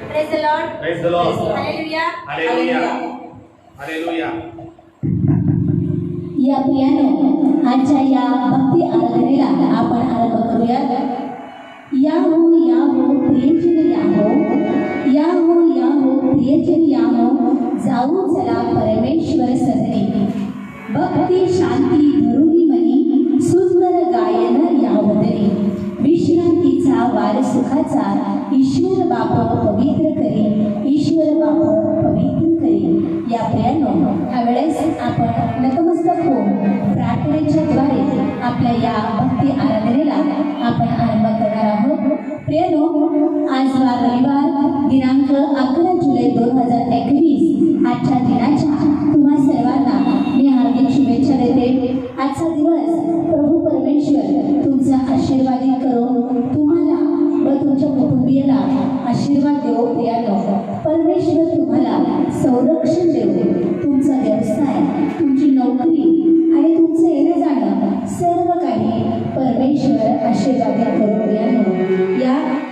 Praise the Lord. Praise the Lord. Hallelujah. Hallelujah. Hallelujah. या प्रियानो आजच्या या भक्ती आराधनेला आपण आरंभ करूया. या हो प्रियजन या हो प्रियजन जाऊ चला परमेश्वर सदनी. भक्ती शांती धरुणी मनी सुंदर गायन यावदनी. विश्रांतीचा वार सुखाचा ईश्वर बाप पवित्र करी. ईश्वर बाप पवित्र करी. या प्रियानो यावेळेस आपण नतमस्तक होऊन प्रार्थनेच्या द्वारे आपल्या या भक्ती आराधनेला आपण आरंभ करणार आहोत. प्रियानो आज रविवार दिनांक 11 जुलै 2021 आजच्या दिनाच्या तुम्हा सर्वांना मी हार्दिक शुभेच्छा देते. आजचा दिवस प्रभू परमेश्वर तुमचा आशीर्वादित करो. तुम्हाला व तुमच्या कुटुंबियाला आशीर्वाद देवो. प्रियानो परमेश्वर तुम्हाला संरक्षण देवो. तुमचा व्यवसाय, तुमची नोकरी आणि तुमचं येणं जाणं सर्व काही परमेश्वर आशीर्वादित करो. प्रियानो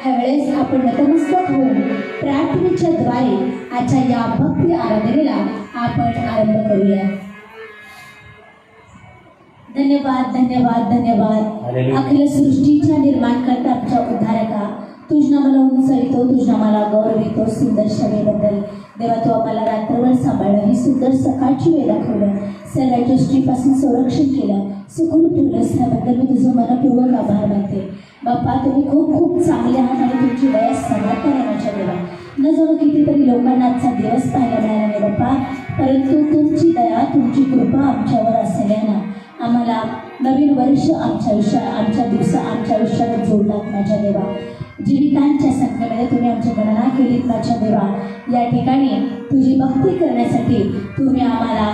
ह्यावेळेस आपण नतमस्तक होऊन प्रार्थनेच्या द्वारे आजच्या या भक्ती आराधनेला आपण आरंभ करूया. धन्यवाद धन्यवाद धन्यवाद. अखिल सृष्टीच्या निर्माणकर्ता आमच्या उद्धारका तुझ नामाला उंचावितो, तुझ नामाला गौरवितो. सुंदर सवेबद्दल देवा तू आम्हाला रात्रभर सांभाळलं. ही सुंदर सकाळची वेळ दाखवलं. सर्व दृष्टीपासून संरक्षण केलं, सुखून ठेवलंस. त्याबद्दल मी तुझं मनपूर्वक आभार मानते. बाप्पा तुम्ही खूप खूप चांगले आहात आणि तुमची दया समर्थ आहे माझ्या देवा. न जाणू कितीतरी लोकांना आजचा दिवस पाहायला मिळाला नाही बाप्पा, परंतु तुमची दया तुमची कृपा आमच्यावर असल्यानं आम्हाला नवीन वर्ष आमच्या आयुष्यात जोडलात माझ्या देवा. जीवितांच्या संख्येमध्ये तुम्ही आमची गणना केलीत माझ्या देवा. या ठिकाणी तुझी भक्ती करण्यासाठी तुम्ही आम्हाला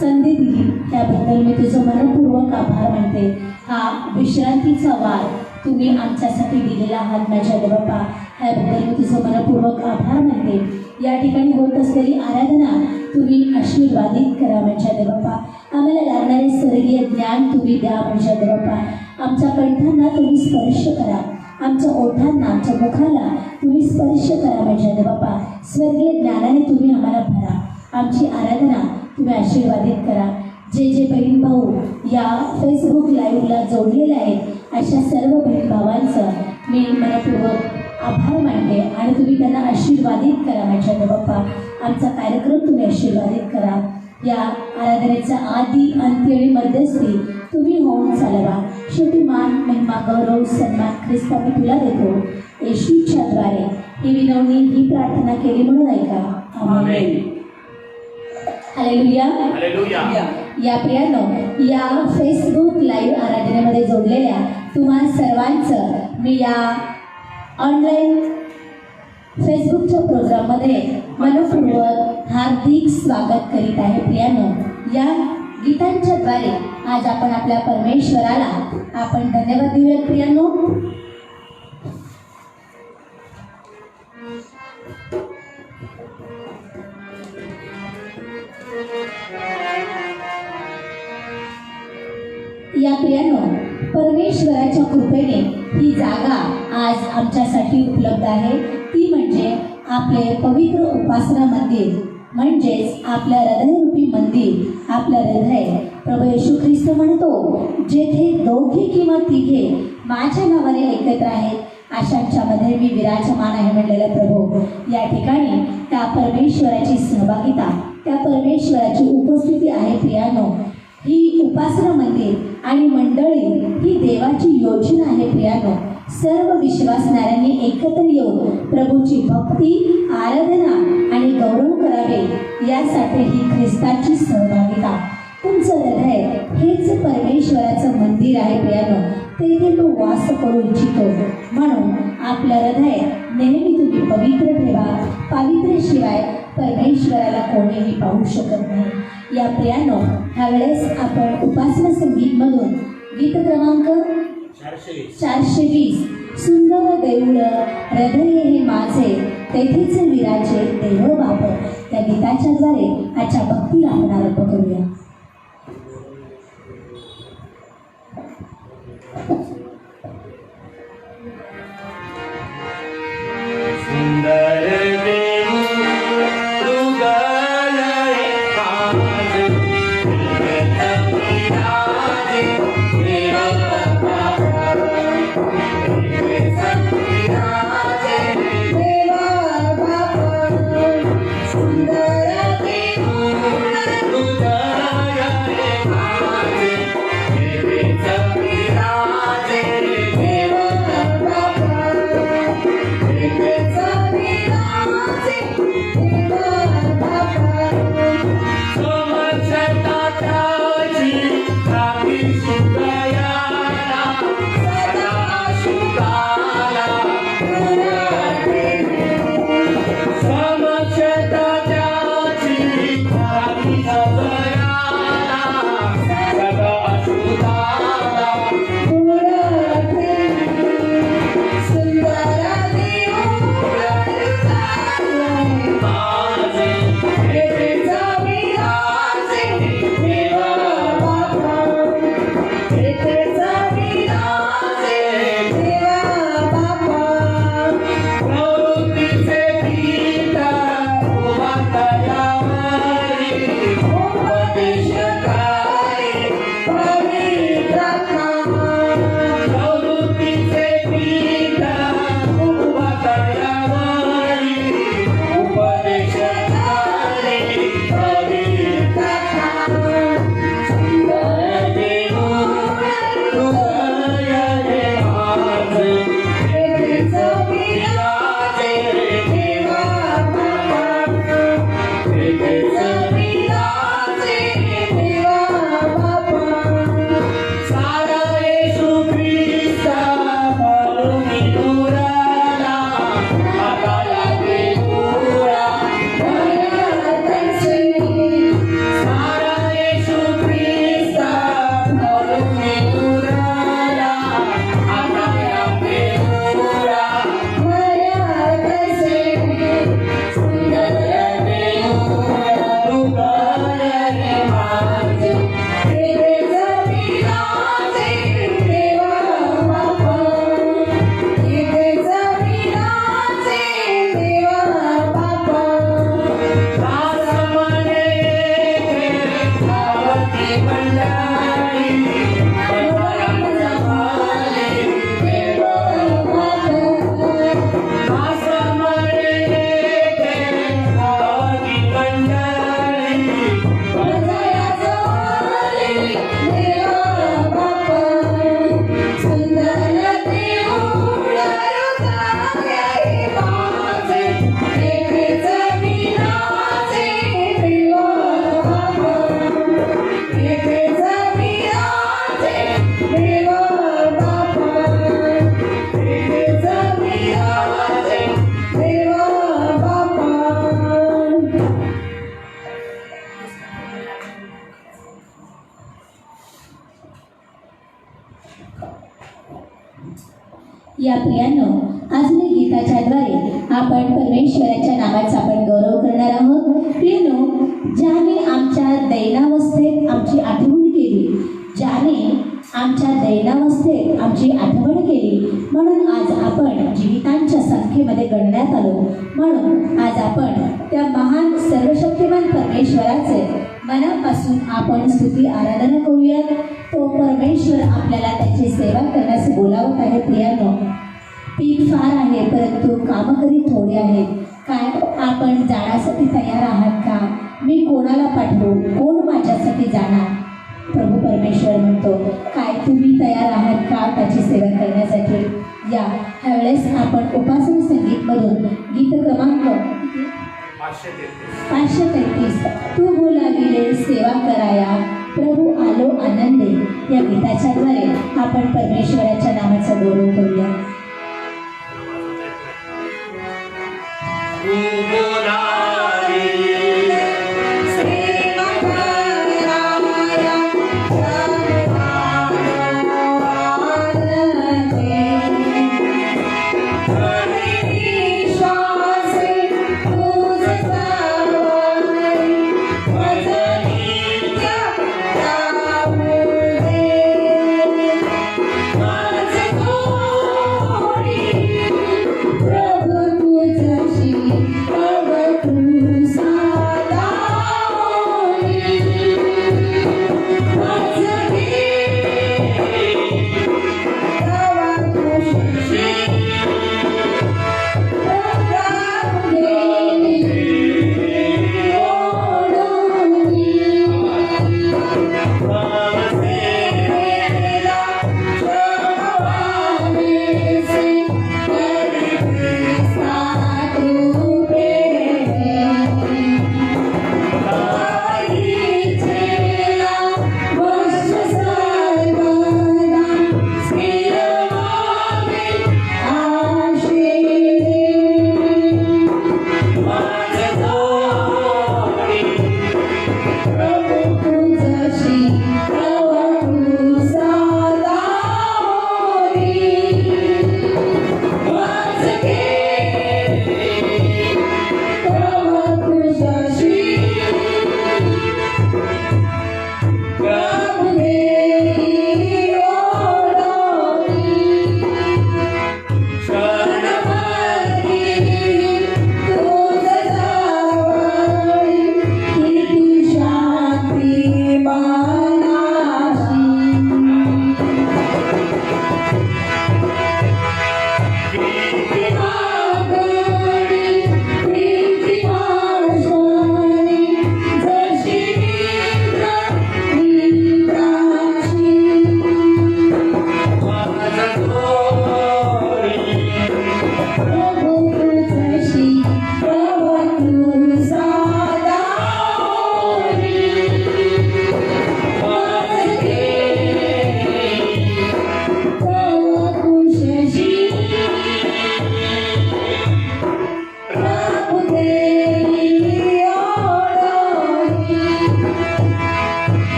संधी दिली, त्याबद्दल मी तुझं मनपूर्वक आभार मानते. हा विश्रांतीचा वार तुम्ही आमच्यासाठी दिलेला आहात माझ्या देवा. ह्याबद्दल मी तुझं मनपूर्वक आभार मानते. या ठिकाणी होत असलेली आराधना तुम्ही आशीर्वादित करा माझ्या देवा. आम्हाला लागणारे स्वर्गीय ज्ञान तुम्ही द्या माझ्या देवा. आमच्या कंठांना तुम्ही स्पर्श करा, आमच्या ओठांना, आमच्या मुखाला तुम्ही स्पर्श करा माझ्या देवा. स्वर्गीय ज्ञानाने तुम्ही आम्हाला भरा. आमची आराधना तुम्ही आशीर्वादित करा. जे जे बहीण भाऊ या फेसबुक लाईव्हला जोडलेले आहेत अशा सर्व बहीण भावांचं मी मनपूर्वक आभार मानते आणि तुम्ही त्यांना आशीर्वादित करा माझ्या देवा. आमचा कार्यक्रम तुम्ही आशीर्वादित करा. या आराधनेचा आदी अंत्य आणि मध्यस्थी तुम्ही होऊन चालवा. शेवटी मान महिमा गौरव सन्मान ख्रिस्ता मी तुला देतो. येशूच्या द्वारे ही विनवणी ही प्रार्थना केली म्हणून ऐका. आमेन. हालेलुया. हालेलुया. या प्रियानो या फेसबुक लाईव्ह आराधनेमध्ये जोडलेल्या तुम्हा सर्वांचं मी या ऑनलाईन फेसबुकच्या प्रोग्राममध्ये मनपूर्वक हार्दिक स्वागत करीत आहे. प्रियानो या गीतांच्या द्वारे आज आपण आपल्या परमेश्वराला आपण धन्यवाद देऊयात. प्रियानो या प्रियानो परमेश्वराच्या कृपेने ही जागा आज आमच्यासाठी उपलब्ध आहे. ती म्हणजे आपले पवित्र उपासना मंदिर, म्हणजेच आपल्या हृदयरूपी मंदिर. आपलं हृदय प्रभू येशू ख्रिस्त म्हणतो, जेथे दोघे किंवा तिघे माझ्या नावाने एकत्र आहेत अशांच्यामध्ये मी विराजमान आहे म्हणलेलं प्रभू. या ठिकाणी त्या परमेश्वराची सहभागिता, त्या परमेश्वराची उपस्थिती आहे. प्रियानो ही उपासना मंदिर आणि मंडळी ही देवाची योजना आहे. प्रियानो सर्व विश्वासणाऱ्यांनी एकत्र येऊन प्रभूची भक्ती, आराधना आणि गौरव करावे यासाठी ही ख्रिस्ताची सहभागिता. तुमचं हृदय हेच परमेश्वराचं मंदिर आहे. प्रियानो तेथे तो वास करू इच्छितो, म्हणून आपलं हृदय नेहमी तुम्ही पवित्र ठेवा. पवित्रशिवाय परमेश्वराला कोणीही पाहू शकत नाही. या प्रियानो ह्यावेळेस आपण उपासना संगीतमधून गीत क्रमांक 420 सुंदर देऊळ हृदय हे माझे तेथेच विराजे देव बाप या गीताच्या द्वारे आजच्या भक्तीला आपण आरंभ करूया. सुंदर या प्रियांनो, अजून एक गीताच्याद्वारे आपण परमेश्वराच्या नावाचा आपण गौरव करणार आहोत. प्रियांनो, ज्याने आमच्या दैनावस्थेत आमची आठवण केली, ज्याने आमच्या दैनावस्थेत आमची आठवण केली, म्हणून आज आपण जीवितांच्या संख्येमध्ये गणण्यात आलो. म्हणून आज आपण त्या महान सर्वशक्तिमान परमेश्वराचे मनापासून आपण स्तुती आराधना करूया. तो परमेश्वर आपल्याला त्याची सेवा करण्यास बोलावत आहे. प्रियांनो, पीक फार आहे परंतु कामकरी थोडे आहेत. काय आपण जाण्यासाठी तयार आहात का? मी कोणाला पाठवू? कोण माझ्यासाठी जाणार? प्रभू परमेश्वर म्हणतो, काय तुम्ही तयार आहात का त्याची सेवा करण्यासाठी? या ह्यावेळेस आपण उपासना संगीतमधून गीत क्रमांक 533 तू बोलाविले सेवा कराया प्रभू आलो आनंदे या गीताच्याद्वारे आपण परमेश्वराच्या नामाचा गौरव करूया.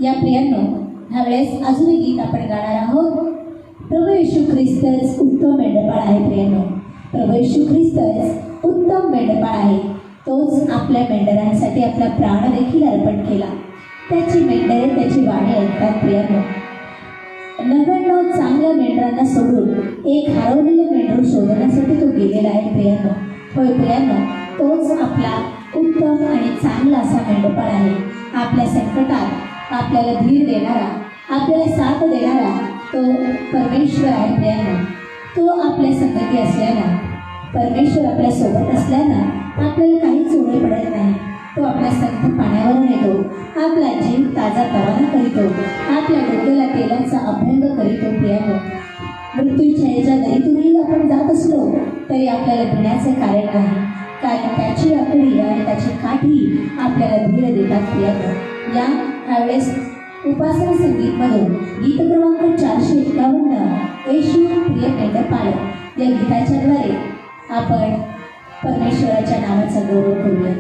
या प्रियांनो, ह्यावेळेस अजून एक गीत आपण गाणार आहोत. प्रभू येशू ख्रिस्तच उत्तम मेंढपाळ आहे. प्रियांनो, प्रभू येशू ख्रिस्तच उत्तम मेंढपाळ आहे. तोच आपल्या मेंढरांसाठी आपला प्राण देखील अर्पण केला. त्याची मेंढरे त्याची वाणी ऐकतात प्रियांनो. 99 चांगल्या मेंढरांना सोडून एक हरवलेलं मेंढरू शोधण्यासाठी तो गेलेला आहे प्रियांनो. होय प्रियांनो, तोच आपला उत्तम आणि चांगला असा मेंढपाळ आहे. आपल्या संकटात आपल्याला धीर देणारा, आपल्याला साथ देणारा तो परमेश्वर आहे प्रियांनो. तो आपल्या संगती असल्यानं, परमेश्वर आपल्या सोबत असल्यानं आपल्याला काहीच ओढे पडत नाही. तो आपल्या संत पाण्यावरून येतो, आपला जीव ताजा तवाना करीतो, आपल्या डोक्याला तेलाचा अभ्यंग करीतो प्रियांनो. मृत्यूच्या याच्या दरीतूनही आपण जात असलो तरी आपल्याला भिण्याचे कारण नाही, कारण त्याची आकडी आणि त्याची काठी आपल्याला धीर देतात प्रियांनो. ह्यावेळेस उपासना संगीतमधून गीत क्रमांक 451 येशू प्रिय मेंढपाळ या गीताच्याद्वारे आपण परमेश्वराच्या नावाचा गौरव करूया.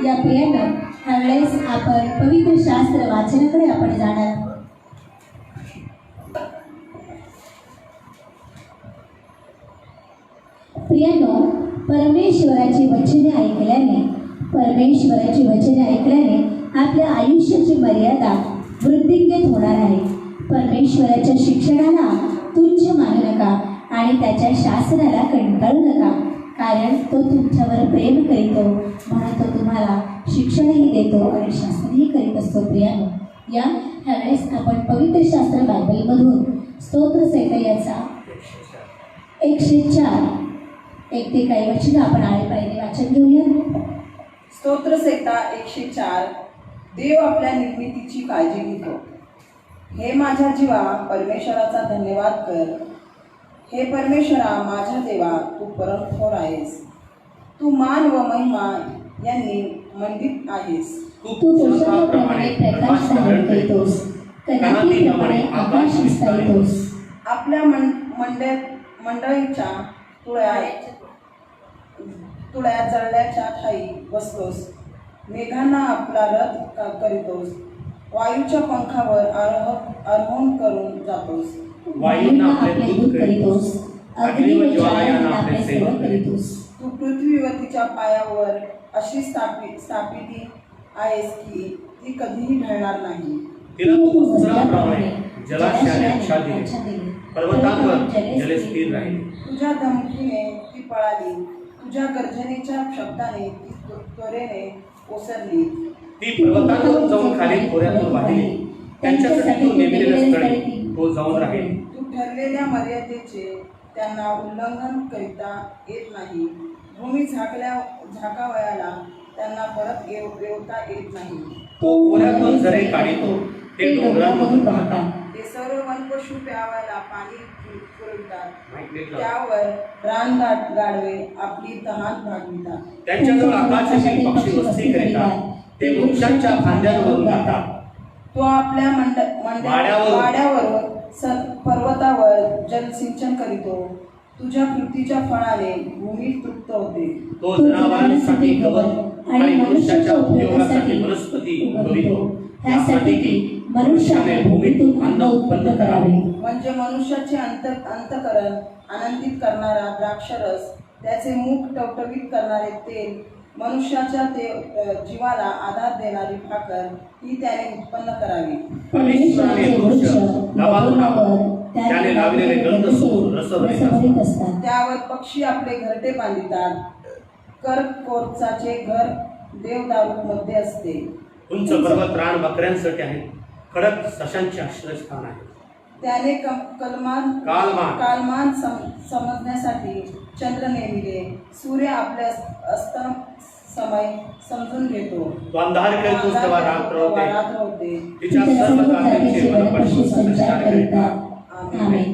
या प्रियानं ह्यावेळेस आपण पवित्र शास्त्र वाचनाकडे आपण जाणार. प्रियानो, परमेश्वराची वचने ऐकल्याने आपल्या आयुष्याची मर्यादा वृद्धिंगत होणार आहे. परमेश्वराच्या शिक्षणाला तुच्छ मानू नका आणि त्याच्या शासनाला कंटाळू नका, कारण तो तुमच्यावर प्रेम करीतो, म्हणून तो तुम्हाला शिक्षणही देतो आणि शासनही करीत असतो. प्रियानो, ह्यावेळेस आपण पवित्र शास्त्र बायबलमधून स्तोत्र संहिता 104 1 ते काही वचन आपण आळेपाळीने वाचन घेऊया. स्तोत्र संहिता 104. देव आपल्या निर्मितीची काळजी घेतो. हे माझ्या जीवा, परमेश्वराचा धन्यवाद कर. हे परमेश्वरा, माझ्या देवा, तू परम थोर आहेस. तू मान व महिमा यांनी मंडित आहेस. तू पुरुषाप्रमाणे प्रकाश धारण करीतोस, कन्याप्रमाणे आकाश विस्तारितोस. आपल्या मंडळीच्या तुळ्या जळल्याच्या ठाई बसतोस. मेघांना आपला रथ करीतोस. वायूच्या पंखावर आरोहण करून जातोस. वायूंना आपले दूत करीतोस, अग्नी व ज्वालांना आपले सेवन करीतोस. तू पृथ्वीवर तिच्या पायावर अशी स्थापिती आहेस की ती कधीही ढळणार नाही. तिला तू वस्त्राप्रमाणे जलाशयाने आच्छादिले, पर्वतांवर जले स्थिर राहिले. तुझ्या धमकीने ती पळाली, तुझ्या गर्जनेच्या शब्दाने ती त्वरेने ओसरली. ती पर्वतांवर जाऊन खाली खोऱ्यातून वाहिली, त्यांच्यासाठी तू नेमलेल्या स्थळी तो जाऊन राहील. तू ठरलेल्या मर्यादेचे त्यांना उल्लंघन करता येत नाही. भूमी झाकावयाला त्यांना परत येता येत नाही. तो खोऱ्यातून झरे काढितो, ते डोंगरांमधून वाहतात. ते सर्व वनपशु प्यावायला पाणी पुरवितात. त्यावर रानदाट गाढवे आपली तहान भागवितात. त्यांच्याजवळ आकाशातील पक्षी वस्ती करीतात, ते वृक्षांच्या फांद्यांवरून जातात. तो आपल्या वाड्यावरून पर्वतावर जलसिंचन करितो. तुझ्या कृतीच्या फळाने भूमी तृप्त होते. तो जनावरांसाठी गवत आणि मनुष्याच्या उपयोगासाठी वनस्पती उगवितो, त्यासाठी की मनुष्याने भूमीतून अन्न उत्पन्न करावे. म्हणजे मनुष्याचे अंतःकरण आनंदित करणारा द्राक्षरस, त्याचे मुख टवटवीत करणारे तेल, मनुष्याच्या जीवाला आधार देणारी भाकर ही त्याने उत्पन्न करावी. परमेश्वराने वृक्ष लावावर त्याने लावलेले गंध सूर रसभरीत असतात. त्यावर पक्षी आपले घरटे बांधितात. कर्ककोरचाचे घर देवदारूमध्ये असते. उंच पर्वत रान बकऱ्यांसाठी आहे, खडक सशांचे आश्रयस्थान आहे. त्याने कालमान समजण्यासाठी चंद्र नेमिले. सूर्य आपल्या समय समजून घेतो. तो अंधार खेळतोस तेव्हा रात्र होते. तिच्या सर्व सर्व जातीचे वनपशु संचार करीतात. आमेन.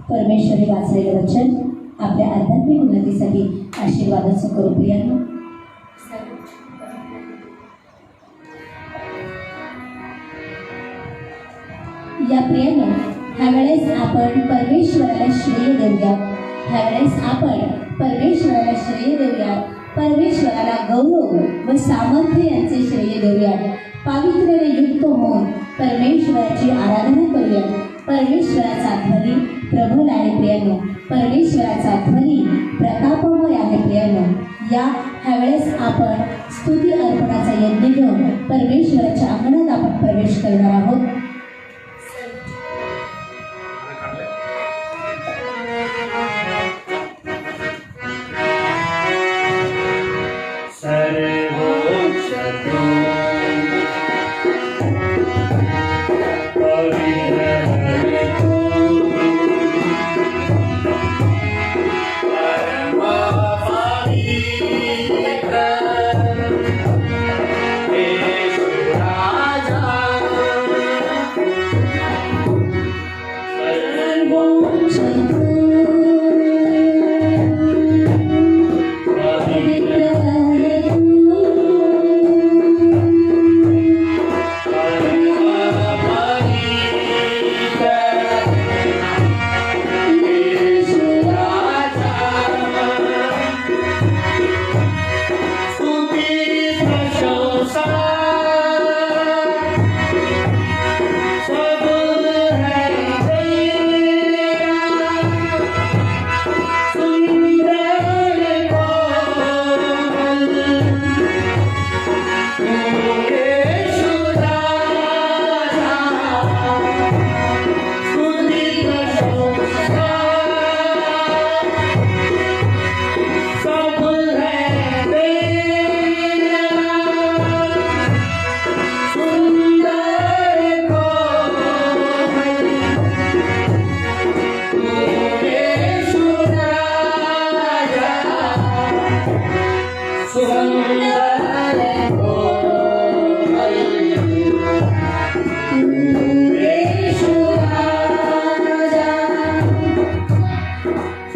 परमेश्वरी वाचलेले वचन आपल्या आध्यात्मिक उन्नतीसाठी आशीर्वादाचं करू. प्रियांनो, या प्रियांनो, ह्यावेळेस आपण परमेश्वराला श्रेय देऊया. परमेश्वराला गौरव व सामर्थ्य यांचे श्रेय देऊया. पावित्र्याने युक्त होऊन परमेश्वराची आराधना करूया. परमेश्वराचा ध्वनी प्रबल आहे. प्रियांनो, परमेश्वराचा ध्वनी प्रतापमय आहे. प्रियांनो, ह्यावेळेस आपण स्तुती अर्पणाचा यज्ञ घेऊन परमेश्वराच्या अंगणात आपण प्रवेश करणार आहोत.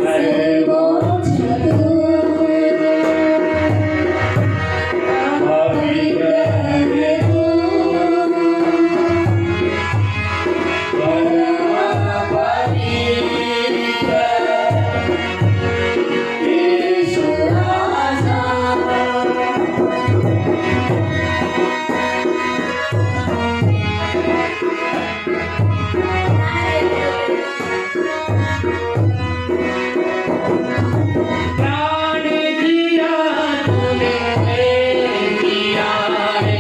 सर्वोच्च तू पवित्र आहे तू येशू राजा प्राण दिया तूने प्रेम किया है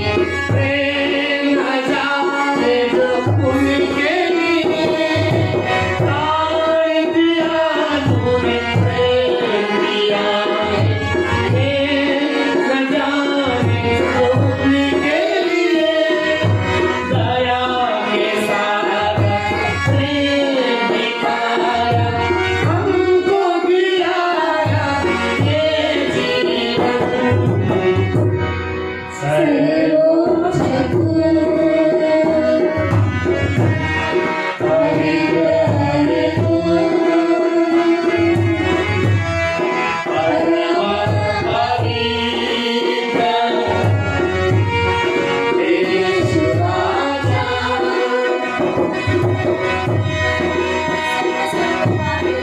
प्रेम न जाने जो उनके लिए प्राण दिया तूने प्रेम किया है प्रेम न जाने जो उनके लिए दया के सागर प्रेम दिखाया हमको गिराया ये जीवन सर्वोच्च तू पवित्र आहे तू येशू राजा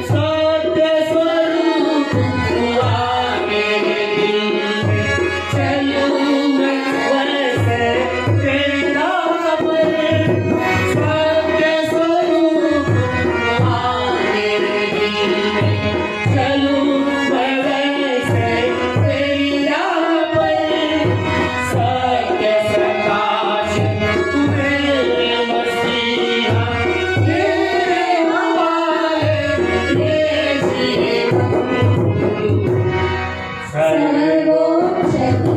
सत्य स्वरूप हुआ मेरे दिल में चलूं मैं वैसे तेरा पर सत्य स्वरूप हुआ मेरे दिल में चलूं मैं वैसे तेरा पर सत्य प्रकाश तू मेरे मसीहा तेरे हवाले ये जीवन सर्वोच्च तू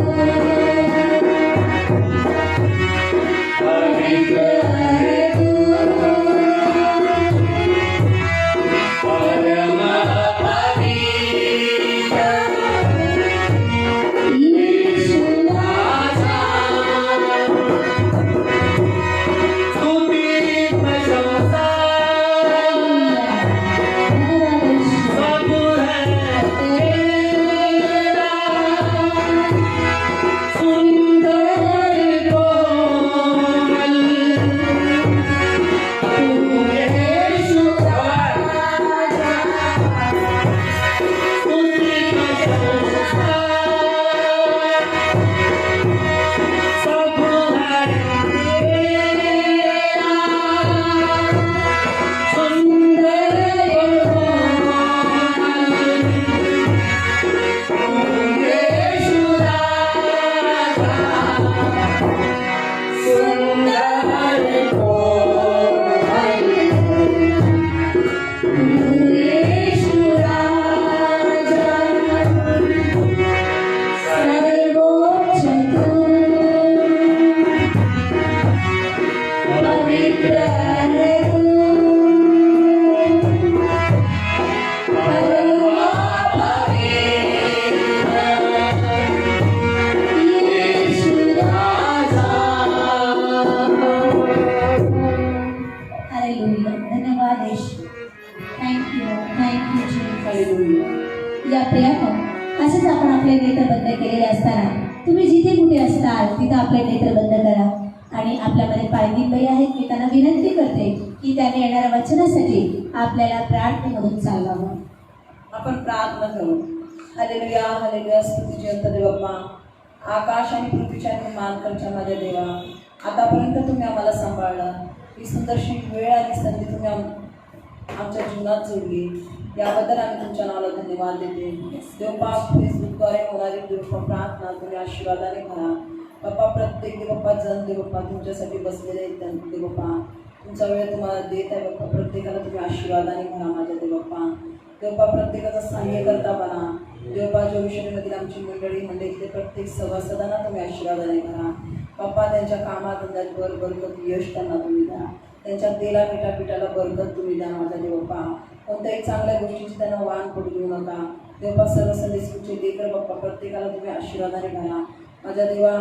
पवित्र आहे तू परम पवित्र येशू राजा स्तुति प्रशंसा सब है तेरा सुंदर कोमल तू येशू राजा स्तुति प्रशंसा सब है तेरा सुंदर कोमल येशू राजा सुंदर कोमल येशू राजा सर्वोच्च तू पवित्र आहे तू परम येशू राजा हालेलुया धन्यवाद येशू थँक यू जीसस हालेलुया. या प्रियानो असेच आपण आपले नेत्र बंद केलेले असताना तुम्ही जिथे कुठे असताल तिथं आपले नेत्र बंद करा आणि आपल्यामध्ये पायदीबाई आहेत मी त्यांना विनंती करते की त्याने येणाऱ्या वचनासाठी आपल्याला प्रार्थनेमधून चालवावं. आपण प्रार्थना करू. Hallelujah hallelujah. स्तुती जयंत देवप्पा, आकाश आणि पृथ्वीच्या निर्माणकर्त्या माझ्या देवा, आतापर्यंत तुम्ही आम्हाला सांभाळलं. ही सुंदरशी वेळ आणि संधी तुम्ही आमच्या जीवनात जोडली, याबद्दल आम्ही तुमच्या नावाला धन्यवाद देते. देवप्पा, फेसबुकद्वारे होणारी देवप्पा प्रार्थना तुम्ही आशीर्वादाने भरा. बाप्पा, प्रत्येक देवप्पा जण देवप्पा तुमच्यासाठी बसलेले आहेत देवप्पा, तुमचा वेळ तुम्हाला देत आहे बाप्पा. प्रत्येकाला तुम्ही आशीर्वादाने भरा माझ्या देवप्पा. देवप्पा, प्रत्येकाचा सहाय्य करता बना देवप्पा. जोविषयीमधील आमची मंडळीतले प्रत्येक सभासदांना तुम्ही आशीर्वादाने भरा बाप्पा. त्यांच्या कामाधंद्यात बरकत यश त्यांना तुम्ही द्या. त्यांच्या तेला पिठाला बरकत तुम्ही द्या माझ्या देवप्पा. कोणत्याही चांगल्या गोष्टीची त्यांना वाण पडू देऊ नका देवप्पा. सर्व संदेशचे लेकर बाप्पा प्रत्येकाला तुम्ही आशीर्वादाने भरा माझ्या देवा.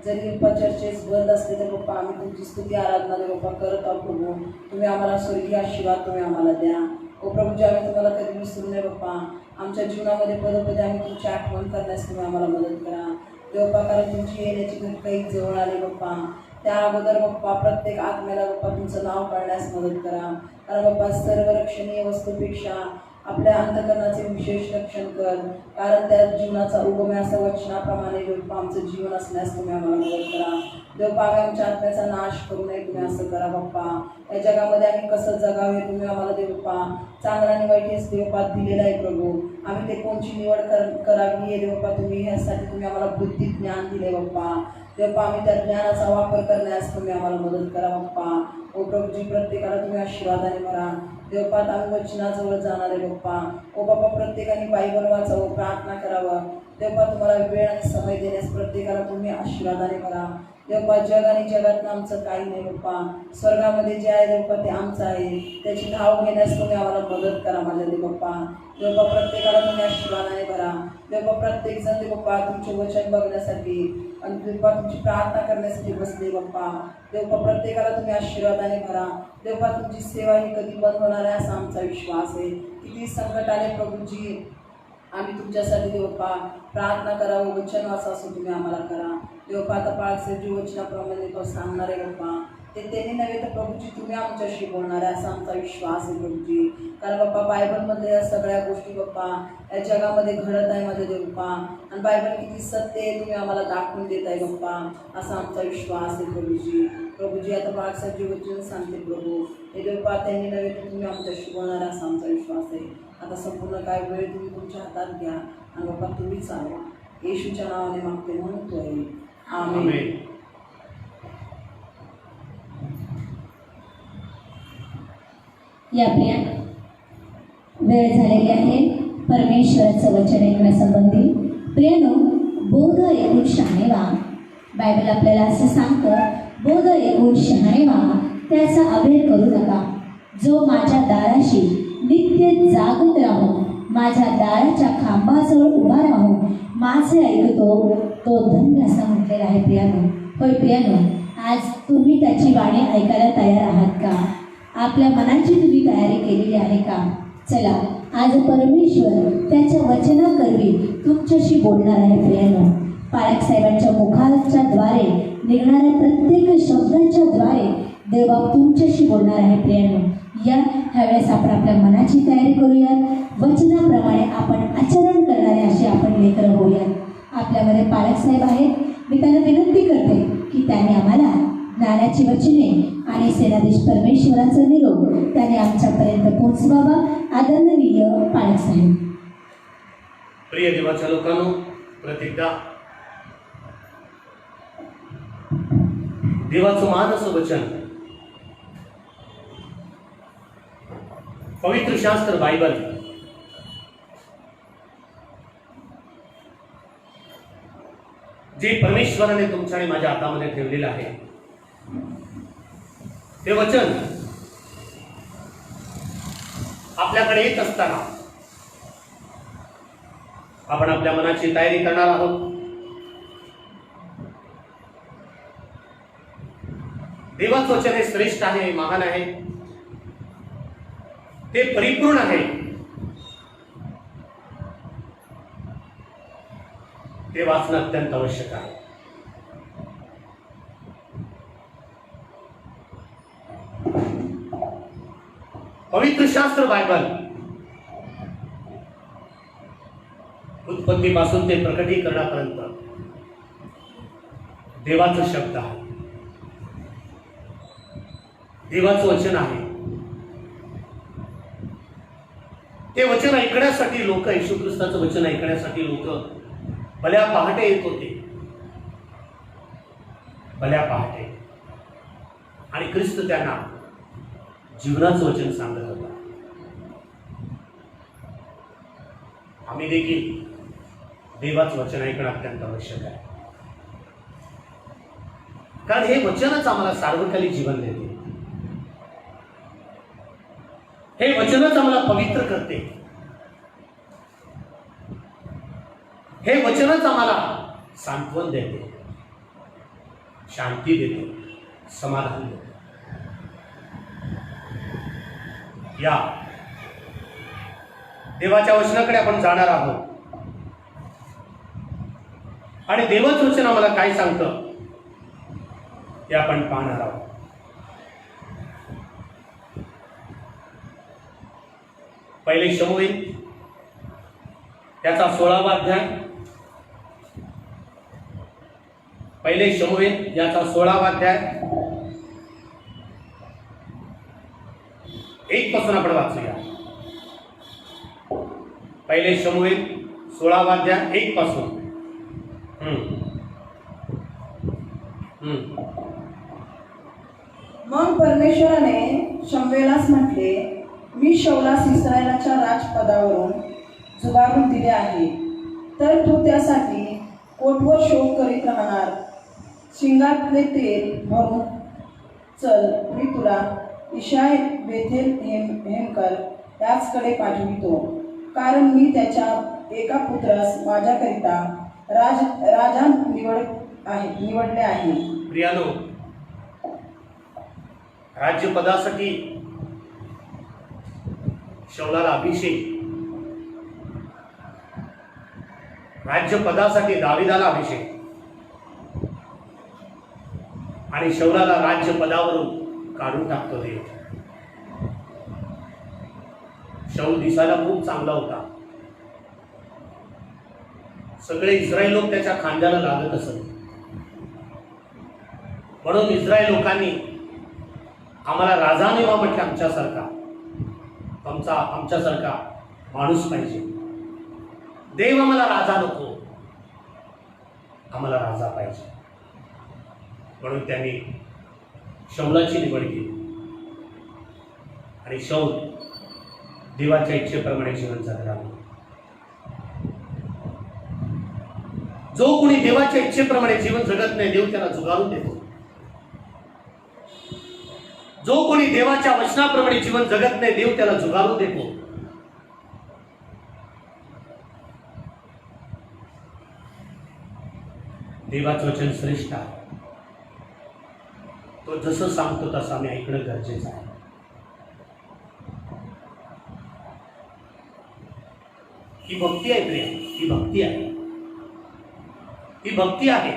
जरी बाप्पा चर्चेस बंद असले तर बाप्पा आम्ही तुमची स्तुती आराधना बाप्पा करत आहोत प्रभू. तुम्ही आम्हाला स्वर्गीय आशीर्वाद तुम्ही आम्हाला द्या ओ प्रभूजी आम्ही तुम्हाला कधी विसरू नये बाप्पा. आमच्या जीवनामध्ये पदोपदी आम्ही तुमची आठवण करण्यास तुम्ही आम्हाला मदत करा देवपा. कारण तुमची येण्याची घट काही जवळ आली बाप्पा. त्या अगोदर बाप्पा प्रत्येक आत्म्याला बाप्पा तुमचं नाव काढण्यास मदत करा. कारण बाप्पा सर्व रक्षणीय वस्तूपेक्षा आपल्या अंतकरणाचे विशेष रक्षण कर. कारण त्या जीवनाचा उगम आहे असं वचनाप्रमाणे देवपा आमचं जीवन असण्यास तुम्ही आम्हाला मदत करा देवपा. आम्ही आमच्या आत्म्याचा नाश करू नये तुम्ही असं करा बाप्पा. या जगामध्ये आम्ही कसं जगावे तुम्ही आम्हाला देवपा चांगला आणि वाईट हेच देवपा दिलेला आहे प्रभू. आम्ही ते कोणची निवड करावी हे देवपा तुम्ही ह्यासाठी तुम्ही आम्हाला बुद्धी ज्ञान दिले बाप्पा देवपा. आम्ही त्या ज्ञानाचा वापर करण्यास तुम्ही आम्हाला मदत करा बाप्पा. ओ प्रभूजी प्रत्येकाला तुम्ही आशीर्वादाने भरा देवपा. आम्ही वचनाजवळ जाणार आहे बाप्पा. ओ बाप्पा प्रत्येकाने बायबल वाचावं प्रार्थना करावं देवपा. तुम्हाला वेळ आणि समय देण्यास प्रत्येकाला तुम्ही आशीर्वादाने भरा देवपा. जग आणि जगात आमचं काही नाही बाप्पा. स्वर्गामध्ये जे आहे देवपा ते आमचं आहे. त्याची धाव घेण्यास तुम्ही आम्हाला मदत करा माझ्या देवपा. देवपा प्रत्येकाला तुम्ही आशीर्वादाने भरा देवपा. प्रत्येक जण देवपा तुमचे वचन बघण्यासाठी आणि देवपा तुमची प्रार्थना करण्यासाठी बसले बाप्पा देवपा. प्रत्येकाला तुम्ही आशीर्वादाने भरा देवपा. तुमची सेवा ही कधी बंद होणार आहे असा आमचा विश्वास आहे. किती संकट आले प्रभूजी आम्ही तुमच्यासाठी देवपा प्रार्थना करावं वचन वाचा असं तुम्ही आम्हाला करा देवपा. आता पाळसेजी वचनाप्रमाणे तो सांगणार आहे बाप्पा ते त्यांनी नव्हे तर प्रभूजी तुम्ही आमच्याशी बोलणार आहे असा आमचा विश्वास आहे प्रभूजी. कारण बाप्पा बायबलमधल्या या सगळ्या गोष्टी बाप्पा या जगामध्ये घडत आहे माझ्या देवपा. आणि बायबल किती सत्य आहे तुम्ही आम्हाला दाखवून देत आहे बाप्पा असा आमचा विश्वास आहे प्रभूजी. प्रभूजी आता पाळसाची वचन सांगते प्रभू हे देवपा त्यांनी नव्हे तर तुम्ही आमच्याशी बोलणार असा आमचा विश्वास आहे. आता संपूर्ण काय वेळ तुम्ही तुमच्या हातात घ्या आणि बाप्पा तुम्ही चालवा. येशूच्या नावाने मागते म्हणतोय आमेन. या प्रिया वेळ झालेली आहे परमेश्वराचं वचन ऐकण्यासंबंधी. प्रियानो बोध ऐकून शहाणे व्हा. बायबल आपल्याला असं सांगतं बोध ऐकून शहाणे व्हा त्याचा अभेद करू नका. जो माझ्या दाराशी नित्य जागत राहून माझ्या दाराच्या खांबाजवळ उभा राहून माझे ऐकतो तो धन्य असं म्हटलेलं आहे प्रियानो. होय प्रियानो आज तुम्ही त्याची वाणी ऐकायला तयार आहात का? आपल्या मनाची तुम्ही तयारी केलेली आहे का? चला आज परमेश्वर त्याच्या वचनाकरवी तुमच्याशी बोलणार आहे प्रियानो. पालक साहेबांच्या मुखाच्या द्वारे निघणाऱ्या प्रत्येक शब्दाच्या द्वारे देवबाप तुमच्याशी बोलणार आहे प्रियानो. ह्यावेळेस आपण आपल्या मनाची तयारी करूयात. वचनाप्रमाणे आपण आचरण करणारे असे आपण लेकरं होऊयात. आपल्यामध्ये पालक साहेब आहेत. मी त्यांना विनंती करते की त्यांनी आम्हाला ज्ञानाची वचने आणि सेनाधीश परमेश्वराचा निरोप त्याने आमच्यापर्यंत पोहोचवावा. आदरणीय पालक साहेब. प्रिय देवाच्या लोकांनो प्रत्येकदा देवाचं मानस वचन पवित्र शास्त्र बायबल जे परमेश्वराने तुमच्या आणि माझ्या हातामध्ये ठेवलेलं आहे ते वचन आपल्याकडे येत असताना आपण आपल्या मनाची तयारी करणार आहोत. देवाचं वचन हे श्रेष्ठ आहे, महान आहे, ते परिपूर्ण आहे. ते वाचणं अत्यंत आवश्यक आहे. पवित्र शास्त्र बायबल उत्पत्तीपासून ते प्रकटीकरणापर्यंत देवाचा शब्द आहे, देवाचं वचन आहे. ते वचन ऐकण्यासाठी लोक, येशू ख्रिस्ताचं वचन ऐकण्यासाठी लोक भल्या पहाटे येत होते, भल्या पहाटे. आणि ख्रिस्त त्यांना जीवनाचं वचन सांगत होता. आम्ही देखील देवाचं वचन ऐकणं अत्यंत आवश्यक आहे. कारण हे वचनच आम्हाला सार्वकालिक जीवन देते. हे वचनच आम्हाला पवित्र करते. हे वचनच आम्हाला सांत्वन देते, शांती देते, समाधान देते. या देवाच्या वचनाकडे आपण जाणार आहोत आणि देवाचं वचन आम्हाला काय सांगतं ते आपण पाहणार आहोत. पहिले शमूएल त्याचा 16वा अध्याय, पहिले शमूएल याचा 16वा अध्याय 1 पासून आपण वाचूया. पहिले शमूएल 16वा अध्याय 1 पासून. मग परमेश्वराने शमूएलास म्हटले, मी शौलास इस्रायलाच्या राजपदावरून झुगारून दिले आहे, तर तू त्यासाठी कोटवर शोक करीत राहणार. शिंगातले तेल भरून चल, मी तुला इशाय बेथेल हेमकर याचकडे पाठवितो, कारण मी त्याच्या एका पुत्रास माझ्याकरिता राजा निवडले आहे. प्रियानो, राज्यपदासाठी शौलाला अभिषेक, राज्यपदासाठी दाविदाला अभिषेक आणि शौलाला राज्यपदावरून काढून टाकतो देव. शौल दिसायला खूप चांगला होता. सगळे इस्रायल लोक त्याच्या खांद्याला लागत असत. म्हणून इस्रायल लोकांनी आम्हाला राजा नेवा म्हटलं, आमच्यासारखा माणूस पाहिजे. देव आम्हाला राजा नको, आम्हाला राजा पाहिजे. म्हणून त्यांनी शौलाची निवड केली आणि शौल देवाच्या इच्छेप्रमाणे जीवन जगला. जो कोणी देवाच्या इच्छेप्रमाणे जीवन जगत नाही, देव त्याला झुगारून देतो. जो कोणी देवाच्या वचनाप्रमाणे जीवन जगत नाही, देव त्याला झुगारून देतो. देवाचं वचन श्रेष्ठ आहे. तो जसं सांगतो तसं आम्ही ऐकणं गरजेचं आहे. ही भक्ती आहे प्रिया, ही भक्ती आहे, ही भक्ती आहे.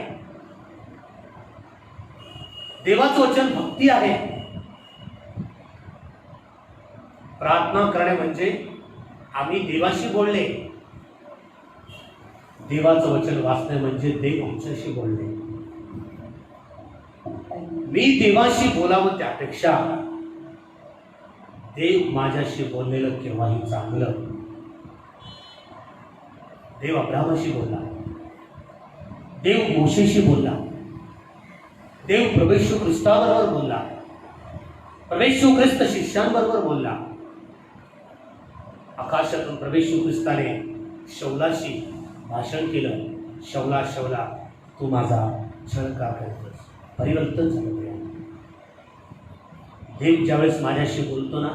देवाचं वचन भक्ती आहे. प्रार्थना करणे म्हणजे आम्ही देवाशी बोलणे, देवाचं वचन वाचणे म्हणजे देव आमच्याशी बोलणे. मी देवाशी बोलावं त्यापेक्षा देव माझ्याशी बोललेलं केव्हाही चांगलं. देव अब्राहामाशी बोलला, देव मोशेशी बोलला, देव प्रभू येशू ख्रिस्ताबरोबर बोलला, प्रभू येशू ख्रिस्त शिष्यांबरोबर बोलला. आकाशातून प्रभू येशू ख्रिस्ताने शौलाशी भाषण केलं, शौला शौला तू माझा छळ का करतोस. परिवर्तन झालं. देव ज्यावेळेस माझ्याशी बोलतो ना,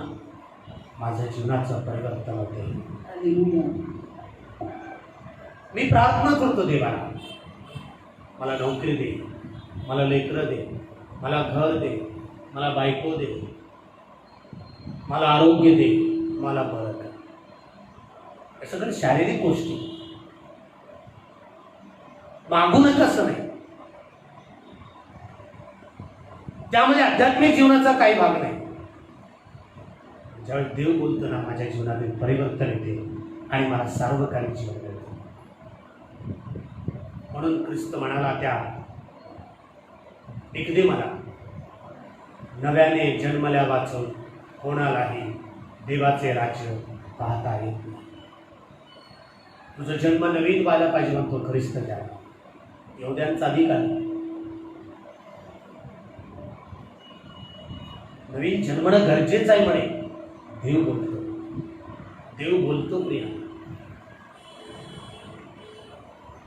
माझ्या जीवनाचं परिवर्तन होते. मी प्रार्थना करतो देवाला, मला नोकरी दे, मला लेकरं दे, मला घर दे, मला बायको दे, मला आरोग्य दे, मला बळ कर. हे सगळं शारीरिक गोष्टी मागूनच असं नाही. त्यामध्ये आध्यात्मिक जीवनाचा काही भाग नाही. ज्यावेळी देव बोलतो ना, माझ्या जीवनातील परिवर्तन येते आणि मला सार्वकालिक जीवन मिळते. म्हणून ख्रिस्त म्हणाला त्या निकोदेमाला, नव्याने जन्मल्या वाचून कोणालाही देवाचे राज्य पाहता येत नाही. तुझा जन्म नवीन व्हायला पाहिजे म्हणतो ख्रिस्त. त्या यहूद्यांचा अधिकार नवीन जन्मणं गरजेचं आहे म्हणे. देव बोलतो, देव बोलतो प्रिया.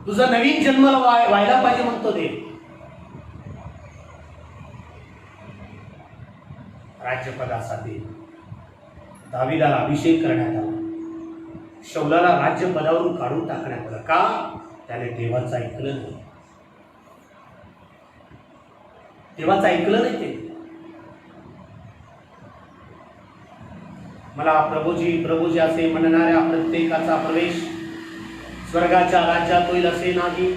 तुझा नवीन जन्म व्हायला पाहिजे म्हणतो देव. राज्यपदासाठी दाविदाला अभिषेक करण्यात आला, शौलाला राज्यपदावरून काढून टाकण्यात आलं. का? त्याने देवाचं ऐकलं नाही. देवाचं ऐकलं नाही ते. मला प्रभूजी असे म्हणणाऱ्या प्रत्येकाचा प्रवेश स्वर्गाच्या राज्यात होईल असे नाही.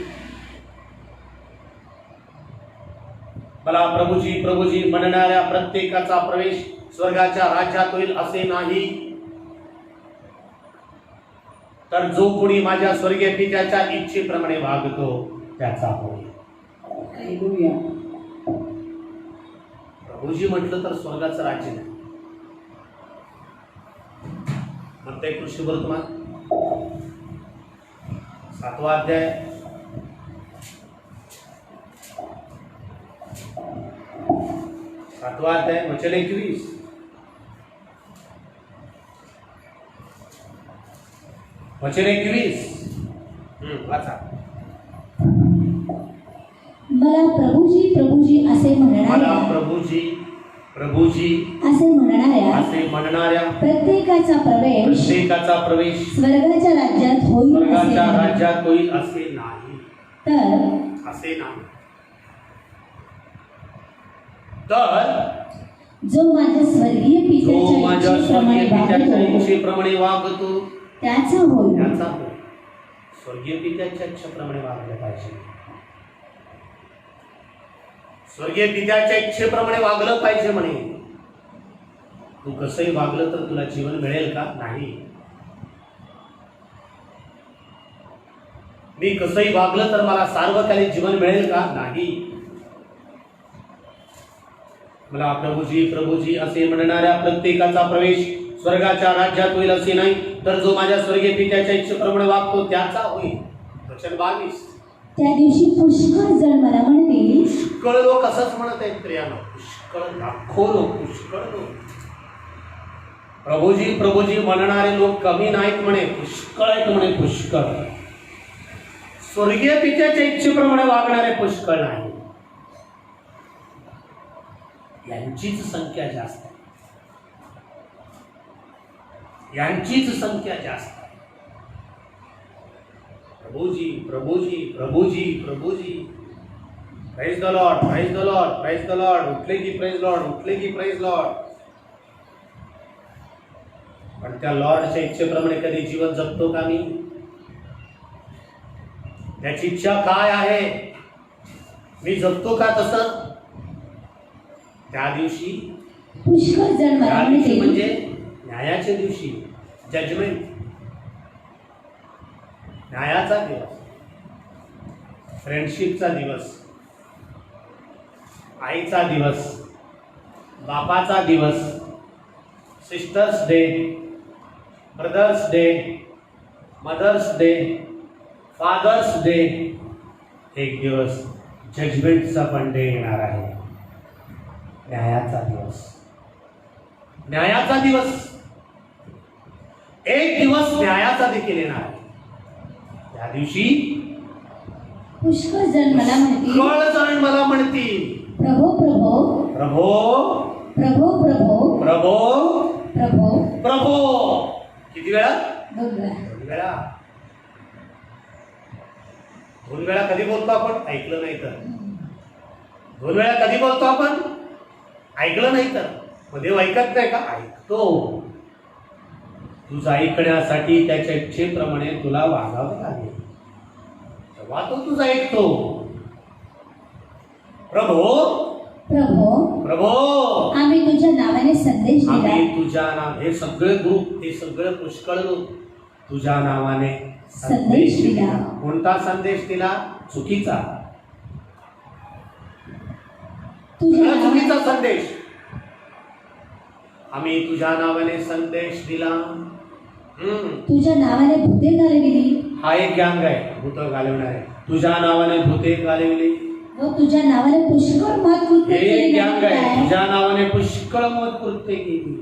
मला प्रभूजी म्हणणाऱ्या प्रत्येकाचा प्रवेश स्वर्गाच्या राज्यात होईल असे नाही, तर जो कोणी माझ्या स्वर्गीय पित्याच्या इच्छेप्रमाणे वागतो त्याचा होईल. हालेलुया. प्रभूजी म्हटलं तर स्वर्गाचं राज्य नाही. म्हणते कृषी वर्तमान 7वा अध्याय 7वा अध्याय वचन 21. वचन 21 वाचा. मला प्रभूजी असे मला म्हणणाऱ्या प्रभूजी असे म्हणणाऱ्या प्रत्येकाचा प्रवेश स्वर्गाच्या राज्यात होईल असे नाही. तर जो माझ्या स्वर्गीय पित्याच्या इच्छेप्रमाणे वागतो त्याचा होईल. स्वर्गीय पित्याच्या इच्छेप्रमाणे वागलं पाहिजे. स्वर्गीय पित्याच्या इच्छेप्रमाणे वागलं पाहिजे म्हणे. तू कसंही वागलं तर तुला जीवन मिळेल का? नाही. मी कसंही वागलं तर मला सार्वकालिक जीवन मिळेल का? नाही. मला प्रभूजी असे म्हणणाऱ्या प्रत्येकाचा प्रवेश स्वर्गाच्या राज्यात होईल असे नाही, तर जो माझ्या स्वर्गीय पित्याच्या इच्छेप्रमाणे वागतो त्याचा होईल. वचन 22. त्या दिवशी पुष्कळ जण मला म्हणतील. पुष्कळ लोक असंच म्हणत आहेत प्रियानो. पुष्कळ लाखो लोक, पुष्कळ लोक प्रभूजी म्हणणारे लोक कमी नाहीत म्हणे, पुष्कळ आहेत म्हणे. पुष्कळ स्वर्गीय पित्याच्या इच्छेप्रमाणे वागणारे पुष्कळ नाही. यांचीच संख्या जास्त आहे. यांचीच संख्या जास्त आहे. प्रभूजी प्राइज द लॉर्ड. उठले की प्राइज लॉर्ड. पण त्या लॉर्डच्या इच्छेप्रमाणे कधी जीवन जगतो का मी? त्याची इच्छा काय आहे? मी जगतो का तसं? त्या दिवशी पुष्कळ जण मला म्हणतील. म्हणजे न्यायाच्या दिवशी, जजमेंट, न्यायाचा दिवस, फ्रेंडशिपचा दिवस, आईचा दिवस, बापाचा दिवस, sisters day, brothers day, mothers day, fathers day. एक दिवस जजमेंटचा पण डे येणार आहे. न्यायाचा दिवस. एक दिवस न्यायाचा देखील येणार आहे. त्या दिवशी पुष्कळ जण मला म्हणतील. प्रभो. किती वेळा? 2 वेळा. 2 वेळा कधी बोलतो आपण? ऐकलं नाही तर. 2 वेळा कधी बोलतो आपण? ऐकलं नाही तर. मग देव ऐकत नाही का? ऐकतो. तुझं ऐकण्यासाठी त्याच्या इच्छेप्रमाणे तुला वागावं लागेल, तेव्हा तो तुझा ऐकतो. प्रभो आम्ही तुझ्या नावाने संदेश दिला. हे सगळे ग्रुप, हे सगळे पुष्कळ लोक तुझ्या नावाने संदेश दिला. कोणता संदेश दिला? चुकीचा संदेश. आम्ही तुझ्या नावाने संदेश दिला. तुझ्या नावाने भूते घालविली. हा एक गँग आहे, भूत घालवणारे. तुझ्या नावाने भूते घालविली व तुझ्या नावाने पुष्कळ मत कृत्य केली. गँग आहे, तुझ्या नावाने पुष्कळ मत कृत्य केली.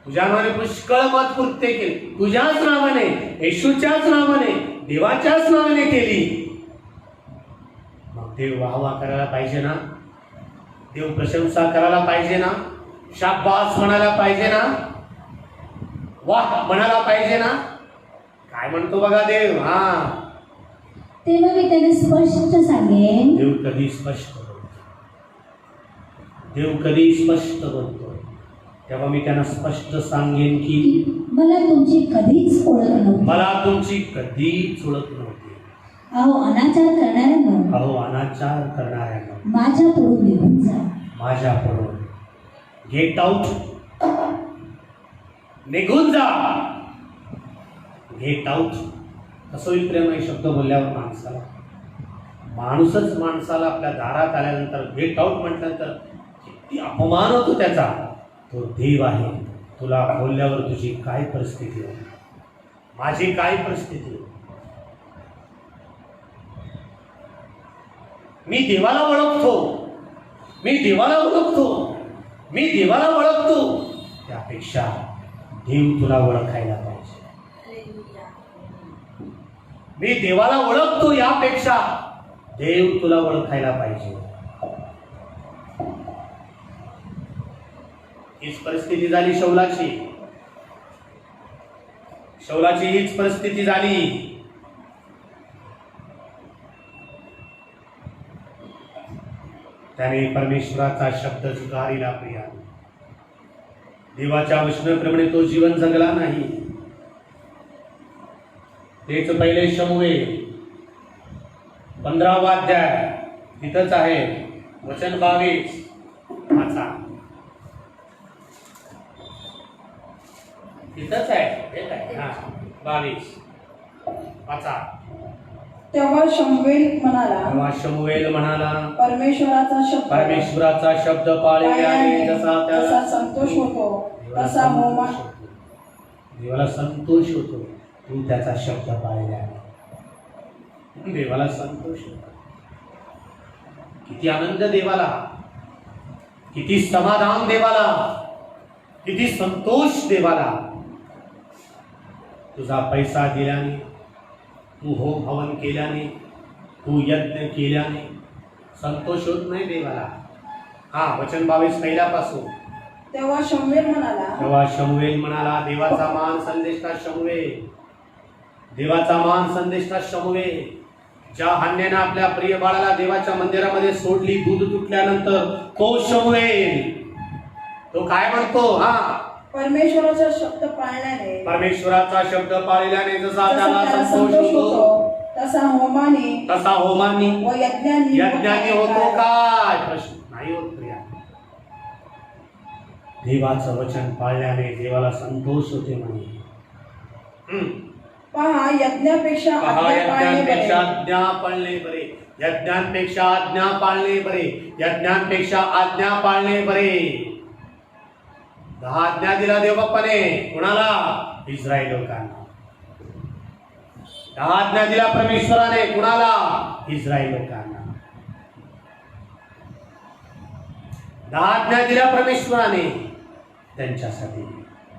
तुझ्या नावाने पुष्कळ मत कृत्य केली. तुझ्याच नावाने, येशूच्याच नावाने, देवाच्याच नावाने केली. मग देव वाहवा करायला पाहिजे ना? देव प्रशंसा करायला पाहिजे ना? शाबास म्हणायला पाहिजे ना? वाह म्हणायला पाहिजे ना? काय म्हणतो बघा देव. तेव्हा मी त्याने स्पष्ट सांगेन. देव कधी स्पष्ट बोलतो. तेव्हा मी त्यांना स्पष्ट सांगेन की की मला तुमची कधीच ओळख नव्हती. मला तुमची कधीच ओळख नव्हती. अहो अनाचार करणाऱ्यांनो, अहो अनाचार करणाऱ्यांना माझ्या पुढून निघून जा. माझ्या पडून गेट आउट, निघून जा. Get out. कसं होईल प्रेम शब्द बोलल्यावर माणसाला, माणूसच माणसाला आपल्या दारात आल्यानंतर गेट आउट म्हटल्यानंतर किती अपमान होतो त्याचा. तो देव आहे. तुला बोलल्यावर तुझी काय परिस्थिती होती, माझी काय परिस्थिती होती. मी देवाला ओळखतो, मी देवाला ओळखतो, मी देवाला ओळखतो. त्यापेक्षा देव तुला ओळखायला पाहिजे. मी देवाला ओळखतो यापेक्षा देव तुला ओळखायला पाहिजे. हीच परिस्थिती झाली शौलाची. शौलाची हीच परिस्थिती झाली. त्याने परमेश्वराचा शब्द झुगारीला प्रिया. देवाच्या वचनाप्रमाणे तो जीवन जगला नाही. तेच पहिले शमूएल 15वा अध्याय तिथंच आहे, वचन 22 वाचा. तिथंच आहे, हे काय? हा 22 वाचा. तेव्हा शमूएल म्हणाला, तेव्हा शमूएल म्हणाला, परमेश्वराचा शब्द पाळल्याने जसा तसा त्याला संतोष होतो, तसा मोमा देवाला संतोष होतो. तू त्याचा शब्द पाळल्याने देवाला संतोष होतो. किती आनंद देवाला, किती समाधान देवाला, किती संतोष देवाला. तुझा पैसा दिल्याने, तू होम हवन केल्याने, तू यज्ञ केल्याने संतोष होत नाही देवाला. हा वचन 22 पहिल्यापासून. तेव्हा शमूएल म्हणाला, तेव्हा शमूएल म्हणाला, देवाचा मान संदेष्टा शमूएल, देवाचा मान संदेष्टा शमूएल. ज्या हन्नेनं आपल्या प्रिय बाळाला देवाच्या मंदिरामध्ये सोडली दूध तुटल्यानंतर, तो शमूएल. तो काय म्हणतो? हा परमेश्वराचा शब्द पाळल्याने, परमेश्वराचा शब्द पाळल्याने जसा त्याला त्याला संतोष होतो, तसा होमाने व व यज्ञाने होतो काय? प्रश्न नाही होत प्रिया. देवाचं वचन पाळल्याने देवाला संतोष होते म्हणे. पहा यज्ञापेक्षा यज्ञांपेक्षा आज्ञा पाळणे बरे, यज्ञांपेक्षा आज्ञा पाळणे बरे, यज्ञांपेक्षा आज्ञा पाळणे बरे. 10 आज्ञा दिला देव बाप्पाने. कुणाला? इस्रायल लोकांना. 10 आज्ञा दिला परमेश्वराने. कुणाला? इस्रायल लोकांना. 10 आज्ञा दिल्या परमेश्वराने त्यांच्यासाठी.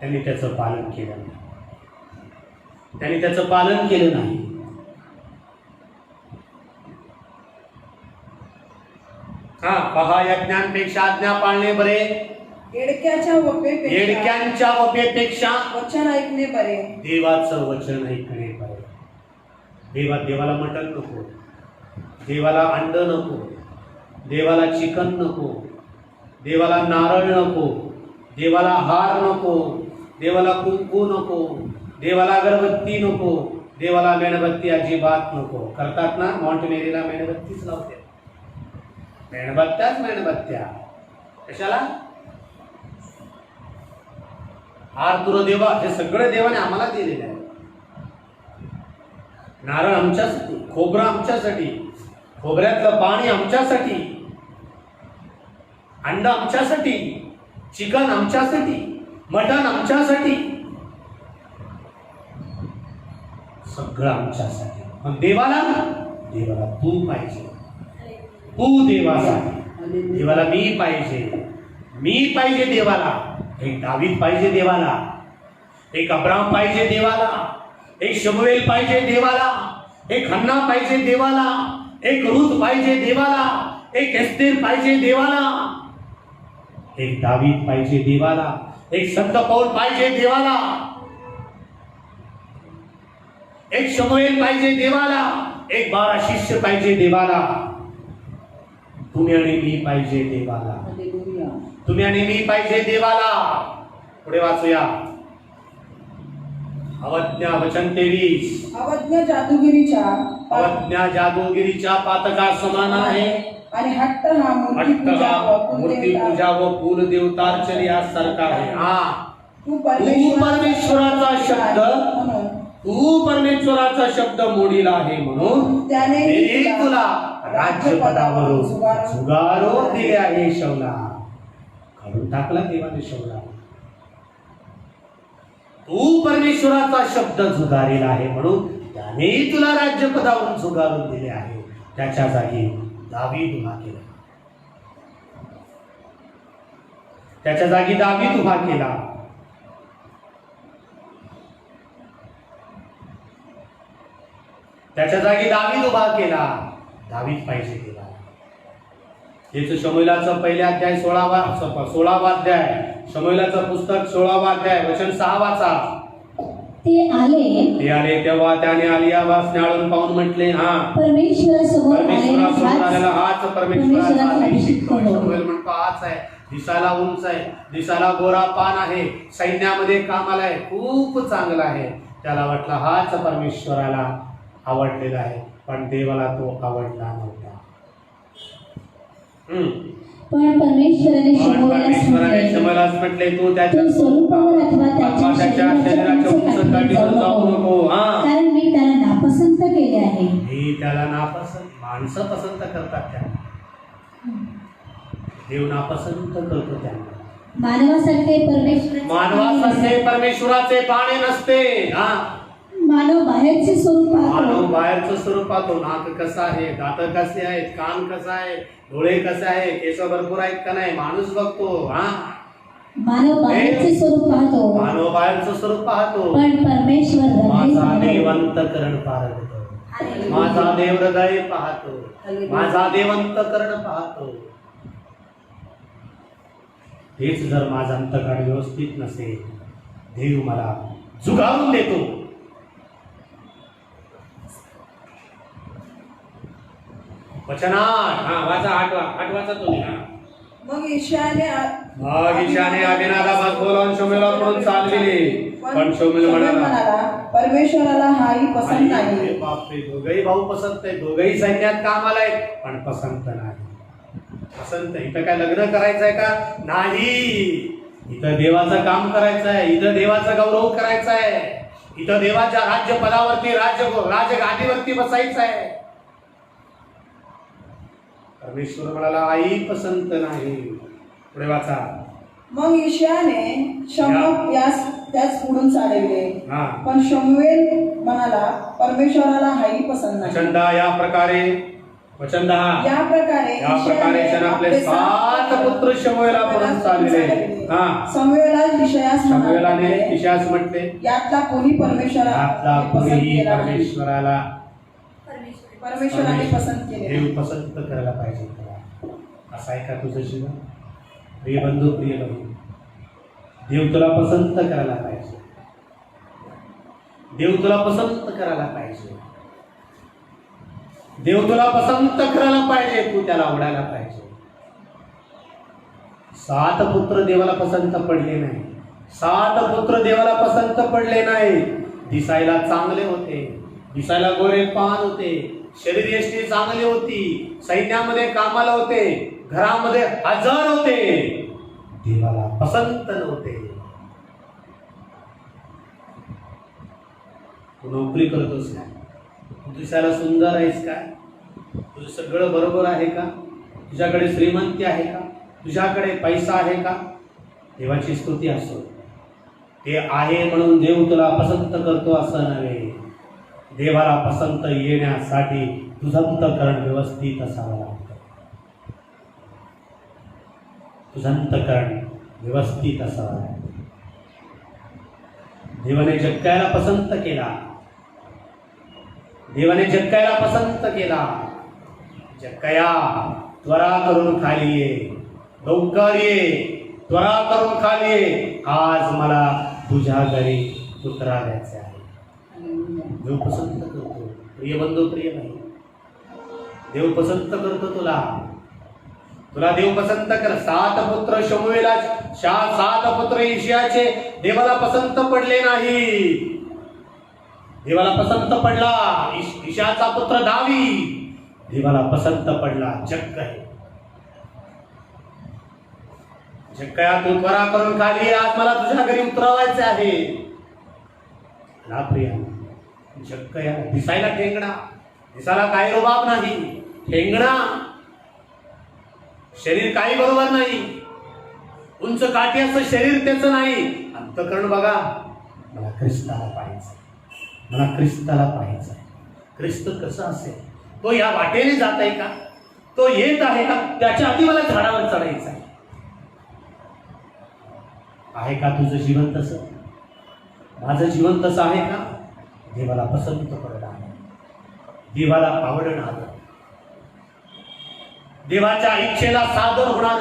त्यांनी त्याचं पालन केलं नाही. त्यांनी त्याचं पालन केलं नाही. हा पहा, यज्ञांपेक्षा आज्ञा पाळणे बरे, येडक्यांच्या वपेपेक्षा वचन ऐकणे बरे. देवाचं वचन ऐकणे बरे. देवाला मटण नको, देवाला अंड नको, देवाला चिकन नको, देवाला नारळ नको, देवाला हार नको, देवाला कुंकू नको, देवाला अगरबत्ती नको, देवाला मेणबत्ती अजिबात नको. करतात ना मॉन्ट मेरीला मेणबत्तीच लावते. मेणबत्त्या कशाला? हार तुर देवा, हे सगळं देवाने आम्हाला दिलेलं आहे. नारळ आमच्यासाठी, खोबरं आमच्यासाठी, खोबऱ्यातलं पाणी आमच्यासाठी, अंड आमच्यासाठी, चिकन आमच्यासाठी, मटण आमच्यासाठी, सगळं आमच्यासाठी. पण देवाला तू पाहिजे. तू देवासाठी. देवाला मी पाहिजे देवाला. एक दावीद पाहिजे देवाला, एक अब्राम पाहिजे देवाला, एक शमूएल पाहिजे देवाला, एक हन्ना पाहिजे देवाला, एक रूथ पाहिजे देवाला, एक एस्तेर पाहिजे देवाला, एक दावीद पाहिजे देवाला, एक संत पौल पाहिजे देवाला, एक शमूएल पाहिजे देवाला, एक 12 शिष्य पाहिजे देवाला. तुम्ही आणि मी पाहिजे देवाला. तुम्ही आणि मी पाहिजे देवाला. पुढे वाचूया. अवज्ञा वचन 23. अवज्ञ जादूगिरीच्या अवज्ञा जादूगिरीच्या पातका समान आहे. आणि हट्ट हा हट्ट हा मूर्ती पूजा व कुल देवतार्चन यासारखा आहे. हा तू तू परमेश्वराचा शब्द म्हणून तू परमेश्वराचा शब्द मोडीला आहे म्हणून त्याने ते तुला राज्यपदावरून झुगारून दिले आहे. शौला काढून टाकला देवाने शौला. तू परमेश्वराचा शब्द झुगारेला आहे म्हणून त्याने तुला राज्यपदावरून झुगारून दिले आहे. त्याच्या जागी दावीद उभा केला. त्याच्या जागी दावीद उभा केला. त्याच्या जागी दावीद उभा केला. दावीद पाहिजे केला. हेच शमूएलाचं पहिल्या अध्याय 16वा अध्याय, शमूएलाचं पुस्तक 16वा अध्याय वचन 6 वाचा. ते आले तेव्हा त्याने आलिया वासनाळून पाहून म्हटले, हा परमेश्वरासमोर आलेला हाच परमेश्वराचा अभिषिक्त होय. हो. शमूएल म्हणतो हाच आहे. दिसायला उंच आहे, दिसायला गोरा पान आहे, सैन्यामध्ये कामाला आहे, खूप चांगला आहे. त्याला वाटलं हाच परमेश्वराला आवडलेला आहे, पण देवाला तो आवडला नव्हता. पण परमेश्वराने शमूएलास म्हटले, तू त्याच्या स्वरूपावर अथवा त्याच्या शरीराच्या उंच काठीवर जाऊ नको. कारण मी त्याला नापसंत केले आहे. हे त्याला नापसंत, माणसं पसंत करतात त्यांना, देव नापसंत करतो त्यांना. मानवासारखे परमेश्वराचे पाणी नसते. हा मानव बाहेरचे स्वरूप मानव बाहेरचं स्वरूप पाहतो. नाक कसं आहे, दात कसे आहेत, कान कसं आहे, डोळे कसे आहे, केस भरपूर आहेत का नाही, माणूस बघतो. हा मानव बाहेरचे स्वरूप पाहतो. मानव बाहेरचं स्वरूप पाहतो, पण परमेश्वर माझा देवंतकरण पाहतो. माझा देव हृदय पाहतो, माझा देवंतकरण पाहतो. हेच जर माझं अंतकरण व्यवस्थित नसेल, देव मला झुगारून देतो. वचन 8. हा वाचा 8 वाचा तुम्ही. मग ईशाने अभिनादाबाद बोलावून शमूएलाकडून चालविले. पण शमूएल म्हणाला, परमेश्वराला हाही पसंत नाही. बापरे, दोघही भाऊ पसंत आहे, दोघही सैन्यात कामाला आहेत, पण पसंत नाही. पसंत इथं काय लग्न करायचंय का? नाही. इथं देवाचं काम करायचं आहे, इथं देवाचा गौरव करायचा आहे, इथं देवाच्या राज्यपदावरती राजगादीवरती बसायचं आहे. परमेश्वर म्हणाला आई पसंत नाही. पुढे वाचा. मग ईशाने शमूएल यास त्याच पुढून चालविले. हा. पण शमूएल म्हणाला, परमेश्वराला हाही पसंत नाही. वचन या प्रकारे वचन या प्रकारे आपले 7 पुत्र शमूएलापर्यंत चालविले. हा शमूएलाने इशायास म्हटले, यातला कोणी परमेश्वराला परमेश्वराने पसंत केले. देव पसंत करायला पाहिजे. असं आहे का तुझं जीवन? प्रिय बंधू, प्रिय बंधू, देव तुला पसंत करायला पाहिजे. देव तुला पसंत करायला पाहिजे. देव तुला पसंत करायला पाहिजे. तू त्याला आवडायला पाहिजे. 7 पुत्र देवाला पसंत पडले नाही. 7 पुत्र देवाला पसंत पडले नाही. दिसायला चांगले होते, दिसायला गोरे पान होते, शरीरयष्टी चांगली होती, सैन्यामध्ये कामाला होते, घरामध्ये हजर होते, देवाला पसंत नव्हते. तू नोकरी करतोस का? तू दिसायला सुंदर आहेस का? तुझं सगळं बरोबर आहे का? तुझ्याकडे श्रीमंती आहे का? तुझ्याकडे पैसा आहे का? देवाची स्तुती असो. ते आहे म्हणून देव तुला पसंत करतो असं नव्हे. देवाला पसंत येण्यासाठी तुझं अंतःकरण व्यवस्थित असावं लागतं. तुझं अंतःकरण व्यवस्थित असावं लागतं. देवाने जक्कायला पसंत केला. देवाने जक्कायला पसंत केला. जक्काया, त्वरा करून खाली ये, लवकर ये, त्वरा करून खाली ये, आज मला तुझ्या घरी पुत्रा द्यायचा आहे. देव पसंत करतो. प्रिय बंधू, प्रिय नाही, देव पसंत करतो तुला. तुला देव पसंत कर. 7 पुत्र शमूएला, 7 पुत्र इशियाचे देवाला पसंत पडले नाही. देवाला पसंत पडला इशियाचा पुत्र दावीद, देवाला पसंत पडला जक्कय. जक्कया, तू त्वरा करून खाली ये, आज मला तुझ्या घरी उतरवायचे आहे. ना प्रिया, जक्कया दिसायला ठेंगणा, दिसायला काही रुबाब नाही, ठेंगणा, शरीर काही बरोबर नाही, उंच काठी असं शरीर त्याचं नाही. अंतःकरण बघा, मला ख्रिस्ताला पाहायचं, मला ख्रिस्ताला पाहायचं. ख्रिस्त कसं असेल, तो या वाटेने जात आहे का, तो येत आहे का, त्याच्या आधी मला झाडावर चढायचं आहे का तुझं जीवन तसं, माझं जीवन तसं आहे का. देवाला पसंत पडणार, देवाला आवडणार, देवाच्या इच्छेला सादर होणार,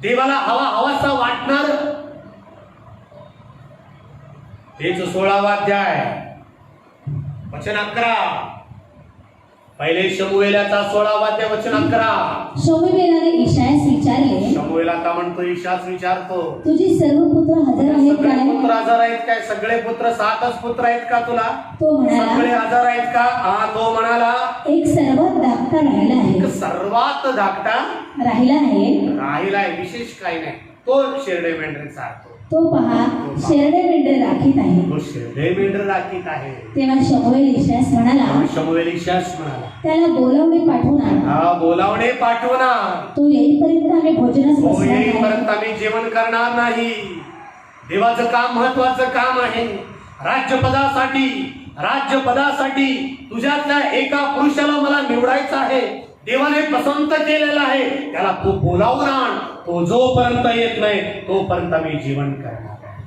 देवाला हवासा वाटणार. तेच 16वा अध्याय वचन 11, पहिले शमूएलाचा 16वा अध्याय वचन 11. शमूएलाने इशायास विचारले, शमूएल आता म्हणतो, ईशाच विचारतो, तुझी सर्व पुत्र हजर आहेत सगळे काय? पुत्र हजर आहेत काय? सगळे पुत्र 7च पुत्र आहेत का तुला? तो सगळे म्हणाला, हजर आहेत का? हा, तो म्हणाला, एक सर्वात धाकटा राहिला एक आहे, सर्वात धाकटा राहिला आहे. राहिला आहे, विशेष काही नाही. तो शेरडे मेंढरे चालतो, तो पहा शेरडे मेंढरे राखीत आहे. तो शेरडे मेंढरे राखीत आहे. तेव्हा शमूएल इशायास म्हणाला, शमूएल इशायास म्हणाला, त्याला बोलावणे पाठवून आण. हा, बोलावणे पाठवणार, तो येईपर्यंत आम्ही भोजनास तो बसणार नाही. येईपर्यंत आम्ही जेवण करणार नाही. देवाचं काम महत्वाचं काम आहे. राज्यपदासाठी तुझ्यातल्या एका पुरुषाला मला निवडायचं आहे. देवाने पसंत केलेला आहे, त्याला तू बोलावून आण. तो जोपर्यंत येत नाही तोपर्यंत मी जीवन करणार आहे.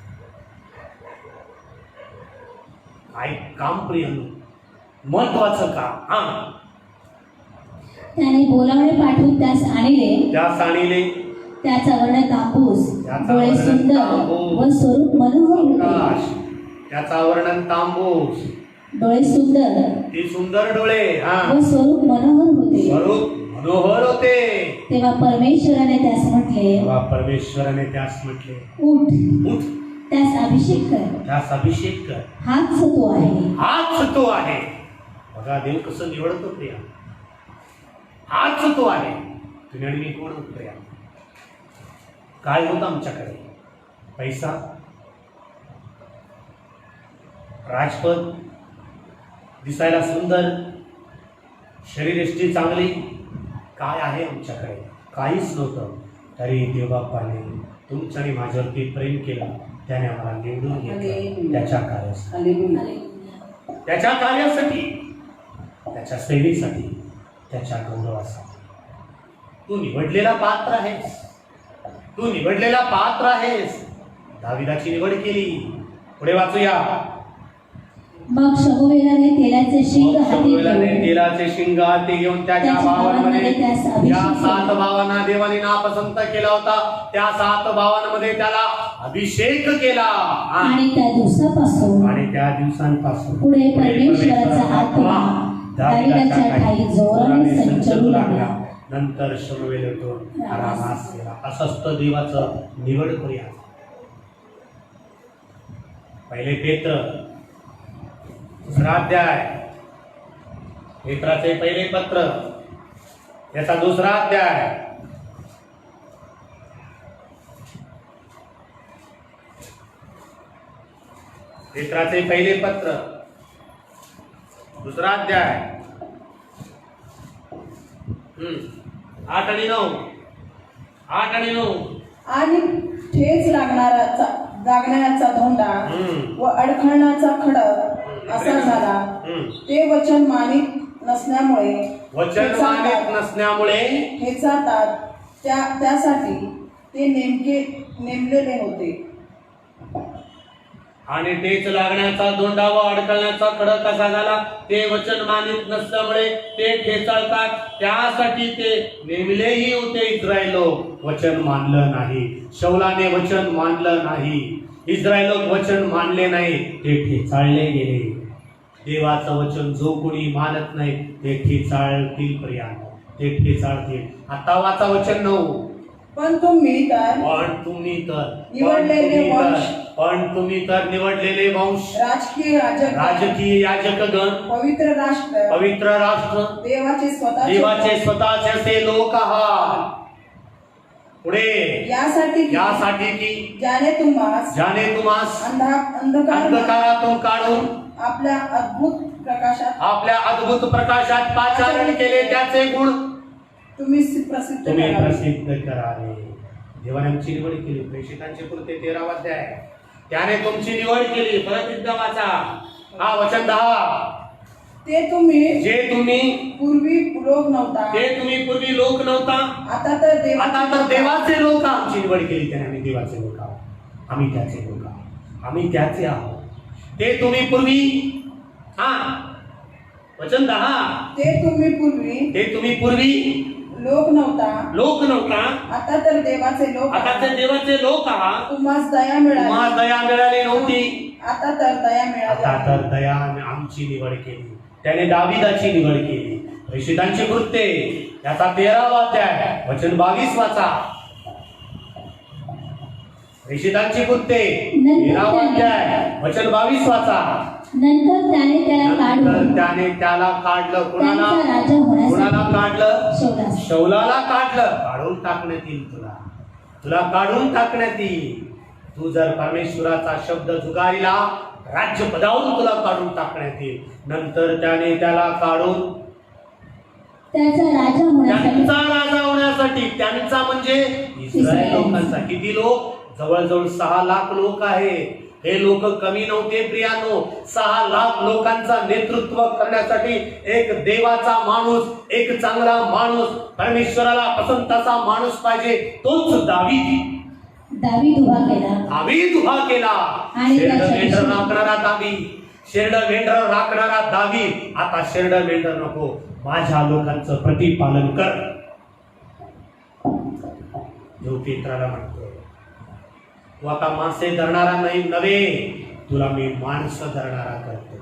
काय काम प्रिय, महत्वाचं काम. हा, त्याने बोलावणे पाठवून त्यास आणले. त्यास आणले, त्याचा वर्ण तांबूस, त्याचा डोळे वर्ण सुंदर तांबूस, व स्वरूप मनोहर आकाश, होते. त्याचा वर्णन तांबूस, डोळे सुंदर ती सुंदर डोळे, हा, व स्वरूप मनोहर होते. स्वरूप मनोहर होते. तेव्हा परमेश्वराने त्यास म्हटले, तेव्हा परमेश्वराने त्यास म्हटले, उठ, उठ, त्यास अभिषेक कर, त्यास अभिषेक कर, हाच तो आहे. हाच तो आहे. बघा देव कसं निवडतो प्रिया, हाच तो आहे. तुम्ही आणि मी कोण आहोत प्रिया? काय होतं आमच्याकडे? पैसा, राजपद, दिसायला सुंदर, शरीरयष्टी चांगली, काय आहे आमच्याकडे? काहीच नव्हतं. तरी देवबापाने तुमच्या आणि माझ्यावरती प्रेम केला, त्याने आम्हाला निवडून घेतलं त्याच्या कार्यासाठी, त्याच्या कार्यासाठी, त्याच्या सेवेसाठी, त्याच्या गौरवासाठी. तू निवडलेला पात्र आहेस, तू निवडलेला पात्र आहेस. दाविदाची निवड केली. पुढे वाचूया. मग शमूएलाने तेलाचे शिंग हाती शमूएलाने घेऊन तेलाचे शिंग हाती घेऊन त्याच्या भावांमध्ये, ज्या 7 भावांना देवाने नापसंत केला होता, त्या 7 भावांमध्ये त्याला अभिषेक केला. आणि त्या दिवसांपासून पुढे परमेश्वराचा आत्मा दाविदाच्या ठायी जोराने संचलू लागला. नंतर शमूएल येतो रामास गेला. असं असतं देवाचं निवड करूया. पहिले पेत्र 2रा अध्याय, पेत्राचे पहिले पत्र याचा 2रा अध्याय, पेत्राचे पहिले पत्र 2रा अध्याय 8 आणि 9. आणि ठेच जागण्याचा धोंडा व अडखळण्याचा खडक असा झाला. ते वचन मानित नसल्यामुळे खेचातात, त्यासाठी ते नेमलेले होते. आणि तेच लागण्याचा दोंडा व अडकळण्याचा खडक कसा झाला? ते वचन मानित नसल्यामुळे ते ठेचाळतात, त्यासाठी ते नेमलेही होते. इस्रायल लोक वचन मानलं नाही. शौलाने वचन मानलं नाही. इस्रायल लोक वचन मानले नाही, ते ठेचाळले गेले. देवाचं वचन जो कोणी मानत नाही ते ठेचाळतील. प्रियानो, ते ठेचाळतील. आता वाचा वचन 9. पण तुम्ही तर पण तुम्ही तर निवडलेले वंश, पण तुम्ही तर निवडलेले वंश, राजकीय याजक, राजकीय याजकगण, पवित्र राष्ट्र, पवित्र राष्ट्र, देवाचे देवाचे स्वतःचे असे लोक आहात. पुढे यासाठी की ज्याने तुम्हास तुम्हास अंधकार अंधकारातून काढून आपल्या अद्भुत प्रकाशात पाचारण केले, त्याचे गुण तुम्ही प्रसिद्ध करावे. प्रसिद्ध करावे. देवाने आमची निवड केली. प्रेषितांचे पुरते 13 अध्याय. त्याने तुमची निवड केली. परत एकदा वाचा. हा वचन 10. जे तुम्ही पूर्वी लोक नव्हता, आता तर देवाचे लोक. आमची निवड केली त्याने. आम्ही देवाचे लोक आहोत. आम्ही त्याचे लोक आहोत. आम्ही त्याचे आहोत. ते तुम्ही पूर्वी. हा वचन 10. ते तुम्ही पूर्वी लोक नव्हता, आता तर देवाचे लोक आहात. तुम्हास दया मिळाली नव्हती, आता तर दया मिळाली. दया आमची निवड केली. त्याने दाविदाची निवड केली. प्रेषितांची कृत्ये याचा 13वा अध्याय वचन 22 वाचा. प्रेषितांची कृत्ये 13वा अध्याय वचन 22 वाचा. नंतर त्याने त्याला काढलं. कुणाला काढलं? शौलास. शौलाला काढलं. काढून टाकण्यात येईल. तुला काढून टाकण्यात येईल. तू जर परमेश्वराचा शब्द जुगारीला, राज्य पदावरून तुला काढून टाकण्यात येईल. नंतर त्याने त्याला काढून त्यांचा राजा होण्यासाठी, त्यांचा म्हणजे इस्रायल लोकांचा. किती लोक? जवळजवळ 6 लाख लोक आहे. हे लोक कमी नव्हते प्रियानो. 6 लाख लोकांचा नेतृत्व करण्यासाठी एक देवाचा माणूस, एक चांगला माणूस, परमेश्वराला पसंताचा माणूस पाहिजे. तोच दावीद उभा केला. शेरड मेंढर राखणारा दावीद. आता शेरड मेंढर नको, माझ्या लोकांचं प्रतिपालन कर. जो पेत्राला म्हणतो, तू आता मासे धरणारा नव्हे, तुला मी माणसं धरणारा करतो.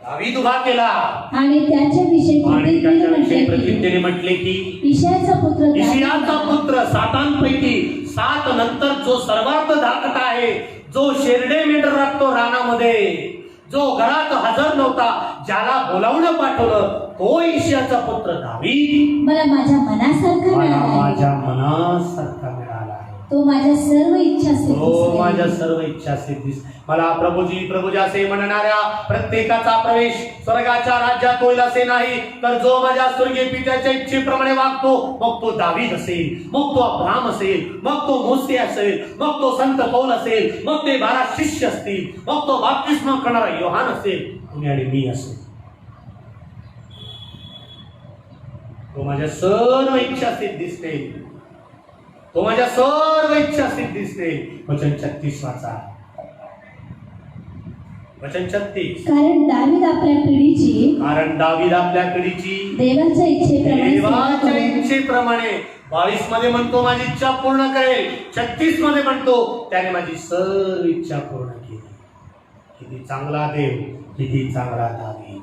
दावीद उभा केला. आणि त्याच्याविषयी प्रतिज्ञेने म्हटले की इशायाचा पुत्र 7 7 नंतर जो सर्वात धाकटा आहे, जो शेरडे मेंढर राखतो रानामध्ये, जो घरात हजर नव्हता, ज्याला बोलावणं पाठवलं, तो इशायाचा पुत्र दावीद मला माझ्या मनासारखा मिळाला आहे. तो माझ्या सर्व इच्छा सिद्धीस. मला प्रभुजी असे म्हणणाऱ्या प्रत्येकाचा प्रवेश स्वर्गाच्या राज्यात होईल असे नाही, तर जो माझ्या स्वर्गीय पित्याच्या इच्छेप्रमाणे वागतो, मग तो दावीद असेल, मग तो अब्राहम असेल, मग तो मोसे असेल, मग तो संत पौल असेल, मग ते 12 शिष्य असतील, मग तो बाप्तिस्मा करणारा योहान असेल, तुम्ही आणि मी असेल. तो माझ्या सर्व इच्छा सिद्धीस वचन 36 वाचा. वचन 36. कारण दावीद आपल्या पिढीची देवाच्या इच्छेप्रमाणे 22 मध्ये म्हणतो माझी इच्छा पूर्ण करेल. 36 मध्ये म्हणतो त्याने माझी सर्व इच्छा पूर्ण केली. किती चांगला देव, किती चांगला दावीद.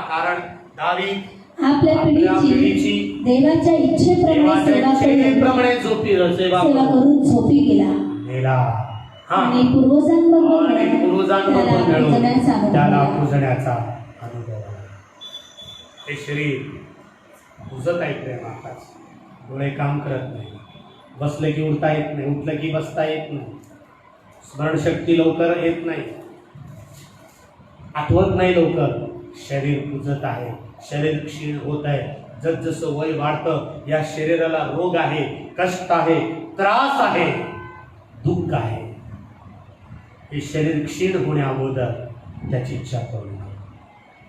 कारण दावीद आपल्या पिढीची देवाच्या इच्छेप्रमाणे सेवा करून झोपी गेला. आणि पूर्वजांबरोबर त्याला पूजण्याचा अनुभव आला. हे शरीर पूजत आहे प्रेमाच. डोळे काम करत नाही, बसले की उठता येत नाही, उठलं की बसता येत नाही, स्मरणशक्ती लवकर येत नाही, आठवत नाही लवकर. शरीर पूजत आहे, शरीर क्षीण होत आहे. जसजसं वय वाढतं, या शरीराला रोग आहे, कष्ट आहे, त्रास आहे, दुःख आहे. हे शरीर क्षीण होण्या अगोदर त्याची इच्छा करू नये.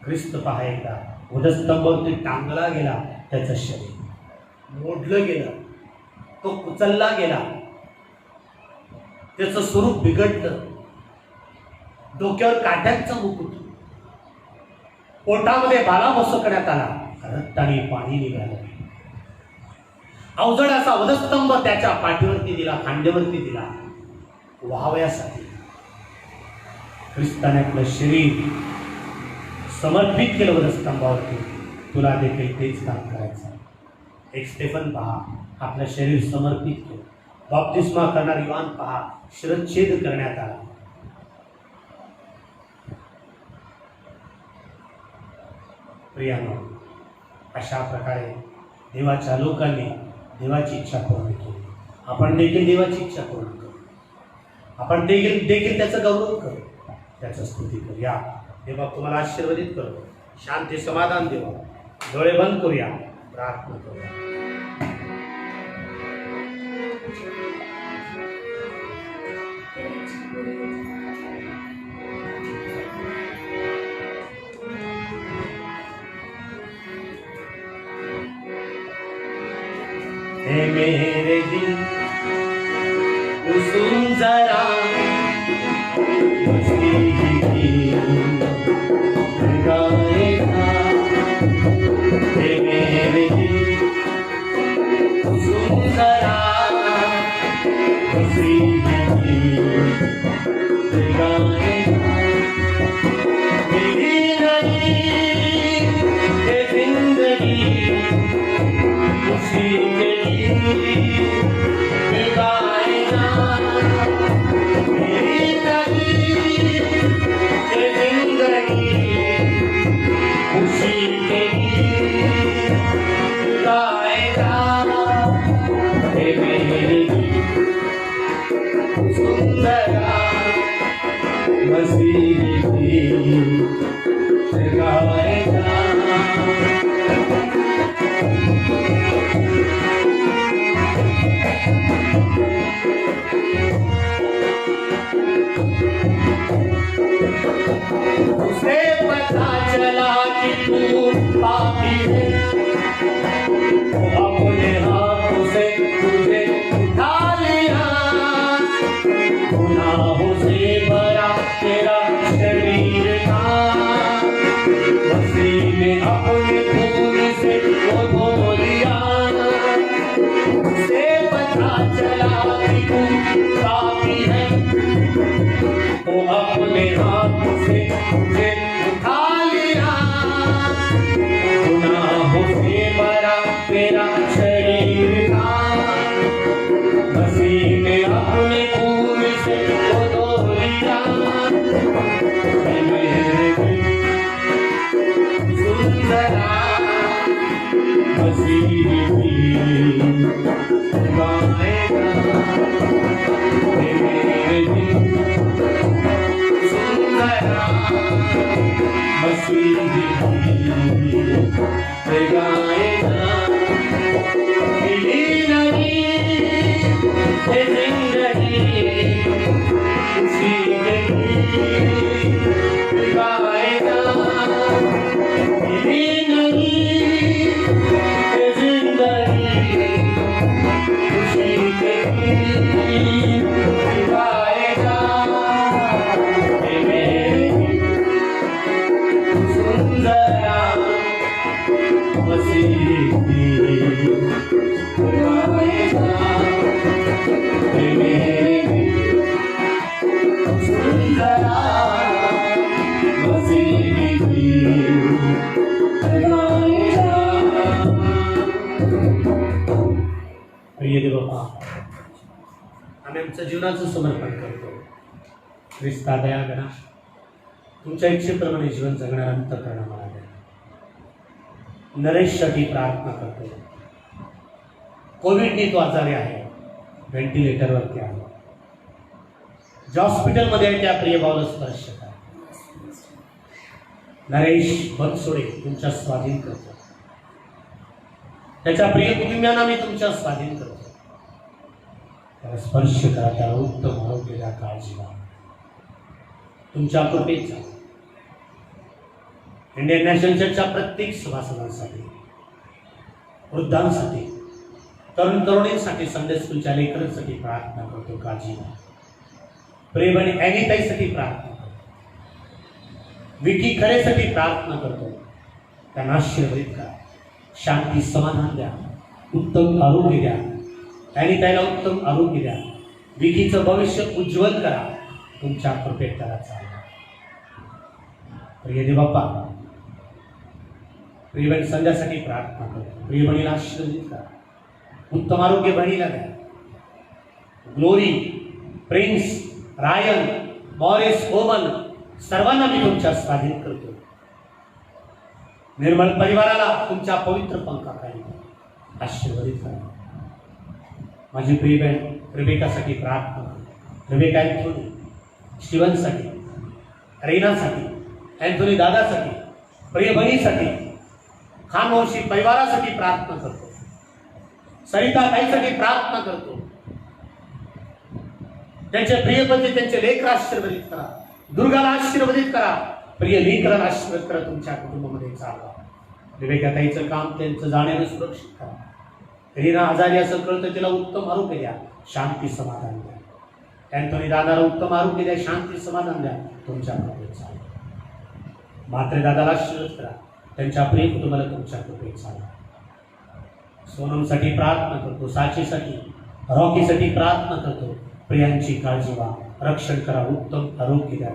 ख्रिस्त पहा एकदा वधस्तंभावरती टांगला गेला, त्याचं शरीर मोडलं गेलं, तो कुचलला गेला, त्याचं स्वरूप बिघडलं. डोक्यावर काट्यांचं मुकुट, पोटामध्ये भाला बसवण्यात आला, रक्ताने पाणी निघालं. अवजड असा वधस्तंभ त्याच्या पाठीवरती दिला, खांद्यावरती दिला, व्हावयासाठी. ख्रिस्ताने आपलं शरीर समर्पित केलं वधस्तंभावरती. तुला देखील तेच काम करायचं आहे. एक स्टेफन पहा, आपलं शरीर समर्पित केलं. बप्तिस्मा करणारा योहान पहा, शिरच्छेद करण्यात आला. प्रियानो, अशा प्रकारे देवाच्या लोकांनी देवाची इच्छा पूर्ण केली. आपण देखील देवाची इच्छा पूर्ण करू. आपण देखील त्याचं गौरव करू, त्याचं स्तुती करूया. देवा तुम्हाला आशीर्वादित करू, शांती समाधान देवा. डोळे बंद करूया, प्रार्थना करूया. हे मेरे दिल कुसुम जरा गाएगा. हे मेरे दिल कुसुम जरा गाएगा. मेरी नई ये जिंदगी खुशी के उसे पता चला कि तू पापी है, अपने हाथों से तुझे उठा लिया. गुनाहों से भरा तेरा शरीर था, मसीह ने अपने खून से वो धो लिया. उसे पता चला कि तू पापी है, तो अपने हाथों से तुझे उठा लिया. गुनाहों से भरा तेरा शरीर था, मसीह ने अपने खून से वो धो लिया. सुंदरा मसीह गाएगा. प्रिय देवबापा, आम्ही आमचं जीवनाचं समर्पण करतो. ख्रिस्ता दया करा, तुमच्या इच्छेप्रमाणे जीवन जगणारा अंतःकरण मला द्या. नरेशसाठी प्रार्थना करतो. कोविडने तो आजारी आहे, व्हेंटिलेटरवरती आहे, ज्या हॉस्पिटलमध्ये आहे त्या प्रिय भावाला स्पर्श करा. नरेश बनसोडे तुमच्या स्वाधीन करतो. त्याच्या प्रिय कुटुंबियांना मी तुमच्या स्वाधीन करतो. त्याला स्पर्श करा, त्याला उत्तम आरोग्य द्या, काळजी घ्या. तुमच्या कृपेचा इंडियन नॅशनल चर्चच्या प्रत्येक सभासदांसाठी, वृद्धांसाठी, तरुण तरुणींसाठी, संडे स्कूलच्या लेकरांसाठी प्रार्थना करतो. काळजी घ्या. प्रेम आणि ॲनिताईसाठी प्रार्थना करतो. विकी खरेसाठी प्रार्थना करतो. त्यांना आशीर्वादित करा, शांती समाधान द्या, उत्तम आरोग्य द्या. ॲनिताईला उत्तम आरोग्य द्या. विकीचं भविष्य उज्ज्वल करा. तुमच्या कृपेत त्याला चालवा. प्रिय देवबापा, प्रिय बहीण संध्यासाठी प्रार्थना करतो. प्रिय बहिणीला आशीर्वादित करा. उत्तम आरोग्य बहिणीला द्या. ग्लोरी, प्रिन्स, रायन, मॉरिस, ओमन सर्वांना मी तुमच्या स्वाधीन करतो. निर्मळ परिवाराला तुमच्या पवित्र पंखाखाली आशीर्वादित करा. माझी प्रिय बहीण रिबेकासाठी प्रार्थना करतो. रिबेका अँथोनी, स्टीवनसाठी, रेनासाठी, अँथोनी दादासाठी, प्रिय बहिणीसाठी, खानवंशी परिवारासाठी प्रार्थना करतो. सरिता ताईसाठी प्रार्थना करतो. त्यांचे प्रियपती त्यांचे लेकर आशीर्वादित करा. दुर्गाला आशीर्वादित करा. प्रिय लेकराला आशीर्वाद करा. तुमच्या कुटुंबामध्ये चालवा. विवेका ताईचं काम त्यांचं जाण्यानं सुरक्षित करा. रीना आजारी असं कळतं तिला उत्तम आरोग्य द्या. शांती समाधान द्या. अँथोनी दादाला उत्तम आरोग्य द्या. शांती समाधान द्या. तुमच्याकडे चालवा. मात्र दादाला आशीर्वाद करा. त्यांच्या प्रिय कुटुंबाला तुमच्याकडे चालवा. सोनमसाठी प्रार्थना करतो. साचीसाठी, रॉकीसाठी प्रार्थना करतो. प्रियांची काळजी व्हा. रक्षण करा. उत्तम आरोग्य द्या.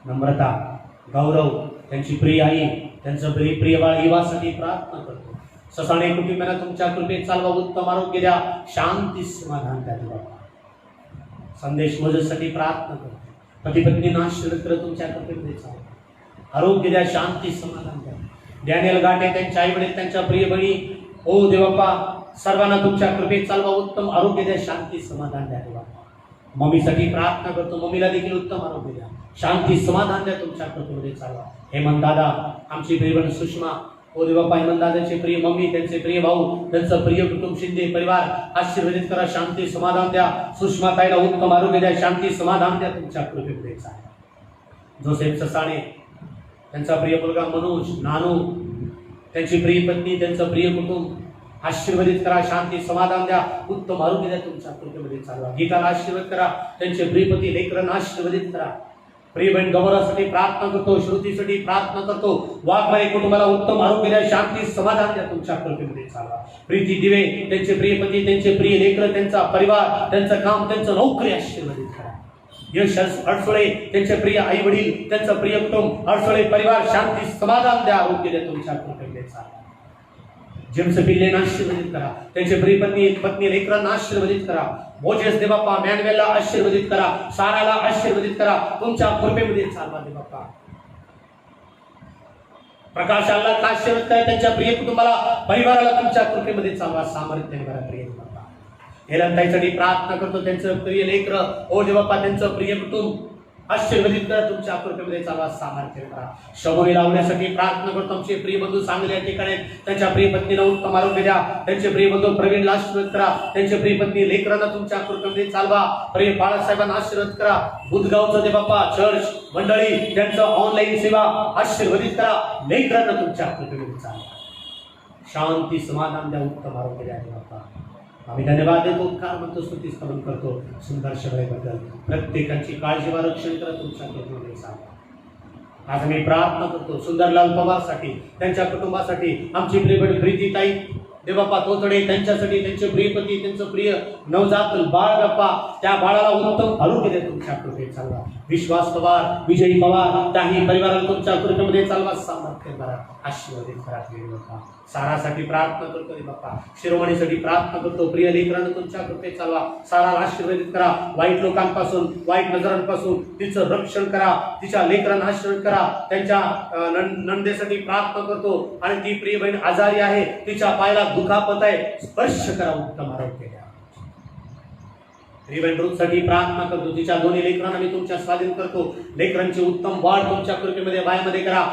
नम्रता, गौरव, त्यांची प्रिय आई, त्यांचं प्रिय बाळ इवासाठी प्रार्थना करतो. ससाणे कुटुंबाला तुमच्या कृपेत चालवा. उत्तम आरोग्य द्या. शांती समाधान द्या. संदेश मोजसाठी प्रार्थना करतो. पती पत्नींना आशीर्वाद करत तुमच्या कृपेमध्ये चालवा. आरोग्य द्या. शांती समाधान द्या. डॅनियल गाठे, त्यांच्या आई वडील, त्यांच्या प्रिय बहिणी, ओ देवप्पा सर्वांना तुमच्या कृपेत चालवा. उत्तम आरोग्य द्या. शांती समाधान द्या. देवा मम्मीसाठी प्रार्थना करतो. मम्मीला देखील उत्तम आरोग्य द्या. शांती समाधान द्या. तुमच्या कृपेमध्ये चालवा. हेमंत दादा, आमची प्रिय बहीण सुषमा, ओ देवप्पा हेमंत दादाचे प्रिय मम्मी, त्यांचे प्रिय भाऊ, त्यांचं प्रिय कुटुंब शिंदे परिवार आशीर्वादित करा. शांती समाधान द्या. सुषमा ताईला उत्तम आरोग्य द्या. शांती समाधान द्या. तुमच्या कृपेमध्ये चालवा. जोसेफ ससाणे, त्यांचा प्रिय मुलगा मनोज, नानू, त्यांची प्रिय पत्नी, त्यांचं प्रिय कुटुंब आशीर्वादित करा. शांती समाधान द्या. उत्तम आरोग्य द्या. तुमच्या कृपेमध्ये चालवा. गीताला आशीर्वाद करा. त्यांचे प्रियपती लेकरांना आशीर्वादित करा. प्रिय बहीण गौरासाठी प्रार्थना करतो. श्रुतीसाठी प्रार्थना करतो. वाघमारे कुटुंबाला उत्तम आरोग्य द्या. शांती समाधान द्या. तुमच्या कृपेमध्ये चालवा. प्रीती दिवे, त्यांचे प्रियपती, त्यांचे प्रिय लेकर, त्यांचा परिवार, त्यांचं काम, त्यांचं नोकरी आशीर्वादित करा. यश अडसोळे, त्यांचे प्रिय आई वडील, त्यांचं प्रिय कुटुंब, अडसोळे परिवार शांती समाधान द्या. आरोग्य द्या. तुमच्या कृपेमध्ये चालवा. जेम्स पिल्लेंना आशीर्वादित करा. त्यांचे प्रिय पत्नी लेकरांना आशीर्वादित करा. मोजेस देबाप्पा मॅनवेलला आशीर्वादित करा. साराला आशीर्वादित करा. तुमच्या कृपेमध्ये चालवा देबाप्पा. प्रकाशाला आशीर्वाद करा. त्यांच्या प्रिय कुटुंबाला परिवाराला तुमच्या कृपेमध्ये चालवा. सामर्थ्याने करा. प्रिय देबाप्पा हेलंताईसाठी प्रार्थना करतो. त्यांचं प्रिय लेकर, ओ देबाप्पा त्यांचं प्रिय कुटुंब आशीर्वादित करा. तुमच्या कृपेमध्ये चालवा. सामर्थ्य करा. शबोरी लावण्यासाठी प्रार्थना करतो. आमचे प्रिय बंधू चांगले या ठिकाणी, त्यांच्या प्रिय पत्नीला उत्तम आरोग्य द्या. त्यांचे प्रिय बंधू प्रवीणला आशीर्वाद करा. त्यांचे प्रिय पत्नी लेकरांना तुमच्या कृपेमध्ये चालवा. प्रिय बाळासाहेबांना आशीर्वाद करा. बुधगावचं देबाप्पा चर्च मंडळी, त्यांचं ऑनलाईन सेवा आशीर्वादित करा. लेकरांना तुमच्या कृपेमध्ये चालवा. शांती समाधान द्या. उत्तम आरोग्य द्या देबाप्पा. आम्ही धन्यवाद देतो. उपकार म्हणतो. स्तुती स्तवन करतो. सुंदर शबळेबद्दल प्रत्येकाची काळजी व रक्षण करा. तुमच्या कृपेमध्ये चालवा. आज आम्ही प्रार्थना करतो सुंदरलाल पवारसाठी, त्यांच्या कुटुंबासाठी, आमची प्रिय बहीण प्रीतीताई देवबाप्पा तोतडे, त्यांच्यासाठी, त्यांचे प्रियपती, त्यांचं प्रिय नवजात बाळ बाप्पा, त्या बाळाला उत्तम आरोग्य द्या. तुमच्या कृपेत चालवा. विश्वास पवार, विजयी पवार, त्याही परिवाराला तुमच्या कृपेमध्ये चालवा. सामर्थ्य करा. आशीर्वादित करा. बाप्पा सारासाठी प्रार्थना करतो बाप्पा. शिरोमणीसाठी प्रार्थना करतो. प्रिय लेकरांना तुमच्या कृपेत चालवा. साराला आशीर्वादित करा. वाईट लोकांपासून, वाईट नजरांपासून तिचं रक्षण करा. तिच्या लेकरांना आशीर्वाद करा. त्यांच्या नंदेसाठी प्रार्थना करतो. आणि ती प्रिय बहीण आजारी आहे, तिच्या पायाला दुखापत आहे, स्पर्श करा. उत्तम आरोग्य द्या. साठी प्रार्थना करतो. तिच्या दोन्ही लेकरांना मी तुमच्या स्वाधीन करतो. लेकरांची उत्तम वाढ तुमच्या कृपेमध्ये वायामध्ये करा.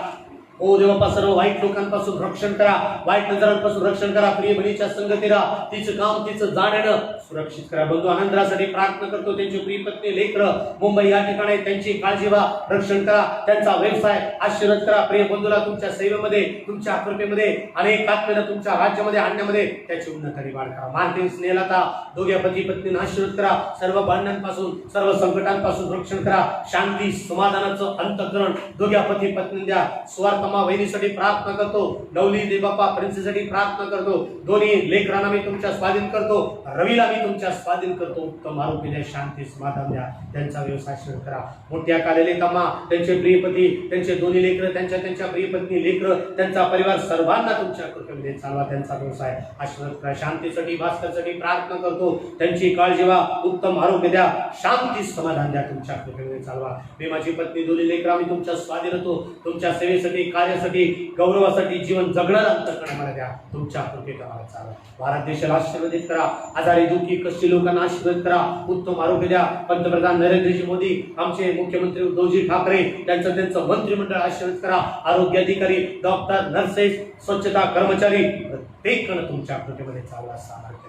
ओ देवप्पा सर्व वाईट लोकांपासून रक्षण करा. वाईट नजरांपासून रक्षण करा. प्रिय बहिणीच्या संगतीला तिचं काम, तिचं जाणं सुरक्षित करा. बंधू आनंदरासाठी प्रार्थना करतो. त्यांची प्रिय पत्नी लेकर मुंबई या ठिकाणी, त्यांची काळजी व्हा, रक्षण करा. त्यांचा व्यवसाय आशीर्वाद करा. प्रिय बंधूला तुमच्या सेवेमध्ये, तुमच्या कृपेमध्ये अनेक आत्मेनं तुमच्या राज्यामध्ये आणण्यामध्ये त्याची उन्नती वाढ करा. मार्टिन स्नेहलता दोघे पती पत्नींना आशीर्वाद करा. सर्व भांडणांपासून, सर्व संकटांपासून रक्षण करा. शांती समाधानाचं अंतःकरण दोघ्या पती पत्नी द्या. स्वार्थ तम्मा वहिनीसाठी प्रार्थना करतो, लवली देवबापा प्रिन्सेसाठी प्रार्थना करतो, दोन्ही लेकरांना मी तुमच्या स्वाधीन करतो, रवीला मी तुमच्या स्वाधीन करतो. उत्तम आरोग्य द्या, शांती समाधान द्या, त्यांचा व्यवसाय सुरू करा. मोठ्या कालेले तम्मा, त्यांचे प्रियपती, त्यांचे दोन्ही लेकरं, त्यांच्या प्रियपत्नी लेकरं, त्यांचा परिवार सर्वांना तुमच्या कृपेमध्ये चालवा. त्यांचा व्यवसाय आशीर्वाद करा. शांतीसाठी भास्करसाठी प्रार्थना करतो, त्यांची काळजी व्हा, उत्तम आरोग्य द्या, शांती समाधान द्या, तुमच्या कृपेमध्ये चालवा. मी माझी पत्नी दोन्ही लेकरं मी तुमच्या स्वाधीन होतो. तुमच्या सेवेसाठी, कार्यासाठी, गौरवासाठी जीवन जगणारा अंतःकरण मला द्या. तुमच्या कृपेत आम्हाला चालवा. भारत देशाला आशीर्वादित करा. आजारी दुःखी कष्टी लोकांना आशीर्वाद करा. उत्तम आरोग्य द्या. पंतप्रधान नरेंद्रजी मोदी, आमचे मुख्यमंत्री उद्धवजी ठाकरे, त्यांचं मंत्रिमंडळ आशीर्वाद करा. आरोग्य अधिकारी, डॉक्टर, नर्सेस, स्वच्छता कर्मचारी प्रत्येकानं तुमच्या कृपेमध्ये चालवा. सामर्थ्य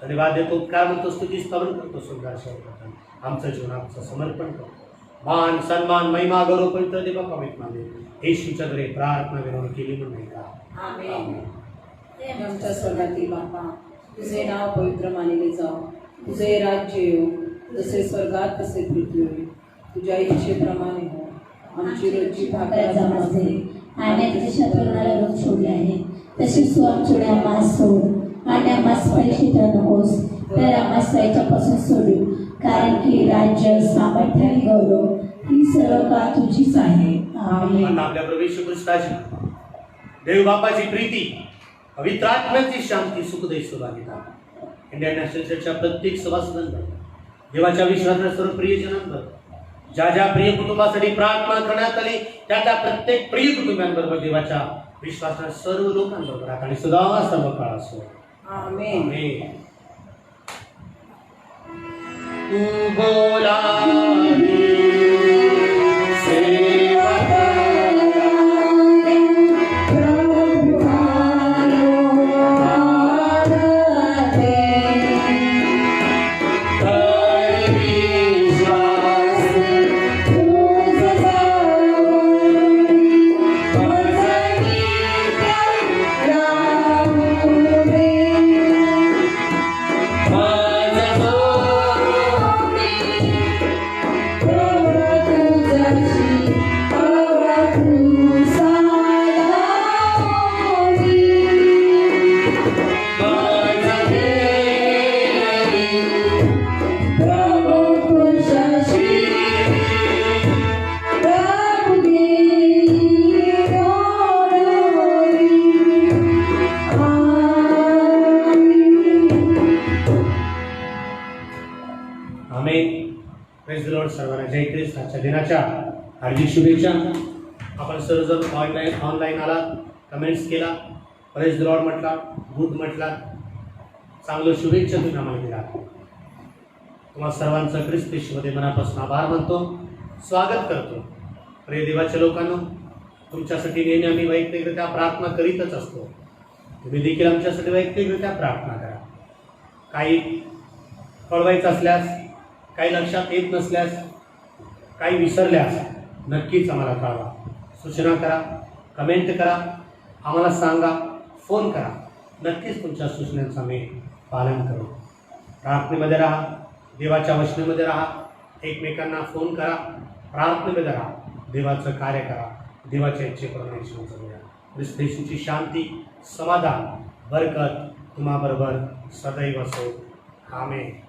धन्यवाद देतो, उपकार म्हणतो, स्तुती स्तवन करतो. सुंदर शेवट आमचं जीवन आमचं समर्पण करतो. मान सन्मान महिमा गौरव पवित्र देवा पवित्र नामे येशूच्या द्वारे प्रार्थना विनवणी केली म्हणून नाही का. आमेन. आमच्या स्वर्गातील बापा, तुझे नाव पवित्र मानले जाओ, तुझे राज्य येऊ, जसे स्वर्गात तसे पृथ्वीवर. तुझ्या इच्छेप्रमाणे हो. आमची रोजची भाकर जमाचे आणि देशात रोज सोडले आहे, तसेच तू आमच्या आम्हास सोड आणि आम्हास परीक्षित नकोस, तर आम्हास त्याच्यापासून सोडू. कारण की राज्य, सामर्थ्य आणि गौरव ही सर्व का तुझीच आहे. आमेन. आता आपल्या प्रभू येशू ख्रिस्ताची, देव बापाची प्रीती, पवित्र आत्म्याची शांती, सुखदय सुभागिता इंडियन नॅशनल चर्चच्या प्रत्येक सभासदांवर, देवाच्या विश्वासाच्या सर्व प्रियजनांवर, ज्या प्रिय कुटुंबासाठी प्रार्थना करण्यात आली त्या प्रत्येक प्रिय कुटुंबांबरोबर देवाच्या विश्वासाच्या सर्व लोकांबरोबर आणि सदा सर्व काळ असो. आमेन. आमेन. तू बोला सर्वांना जय ख्रिस्त. आजच्या दिनाच्या हार्दिक शुभेच्छा. आपण सर्वजण ऑनलाईन आलात, कमेंट्स केला, प्रेज द लॉर्ड म्हटला, गुड म्हटला, चांगलं शुभेच्छा तुम्ही आम्हाला दिला. तुम्हा सर्वांचं ख्रिस्त येशूमध्ये मनापासून आभार मानतो, स्वागत करतो. प्रिय देवाच्या लोकांनो, तुमच्यासाठी नेहमी आम्ही वैयक्तिकरित्या प्रार्थना करीतच असतो. तुम्ही देखील आमच्यासाठी वैयक्तिकरित्या प्रार्थना करा. काही कळवायचं असल्यास, काही लक्षात येत नसल्यास, काही विसरल्यास नक्कीच आम्हाला कळवा. सूचना करा, कमेंट करा, आम्हाला सांगा, फोन करा. नक्कीच तुमच्या सूचनांचं आम्ही पालन करू. प्रार्थनेमध्ये राहा, देवाच्या वचनामध्ये राहा, एकमेकांना फोन करा, प्रार्थनेमध्ये राहा, देवाचं कार्य करा, देवाच्या इच्छेप्रमाणे जीवन जगूया. ख्रिस्त येशूची शांती, समाधान, बरकत तुम्हाबरोबर सदैव असो. आमेन.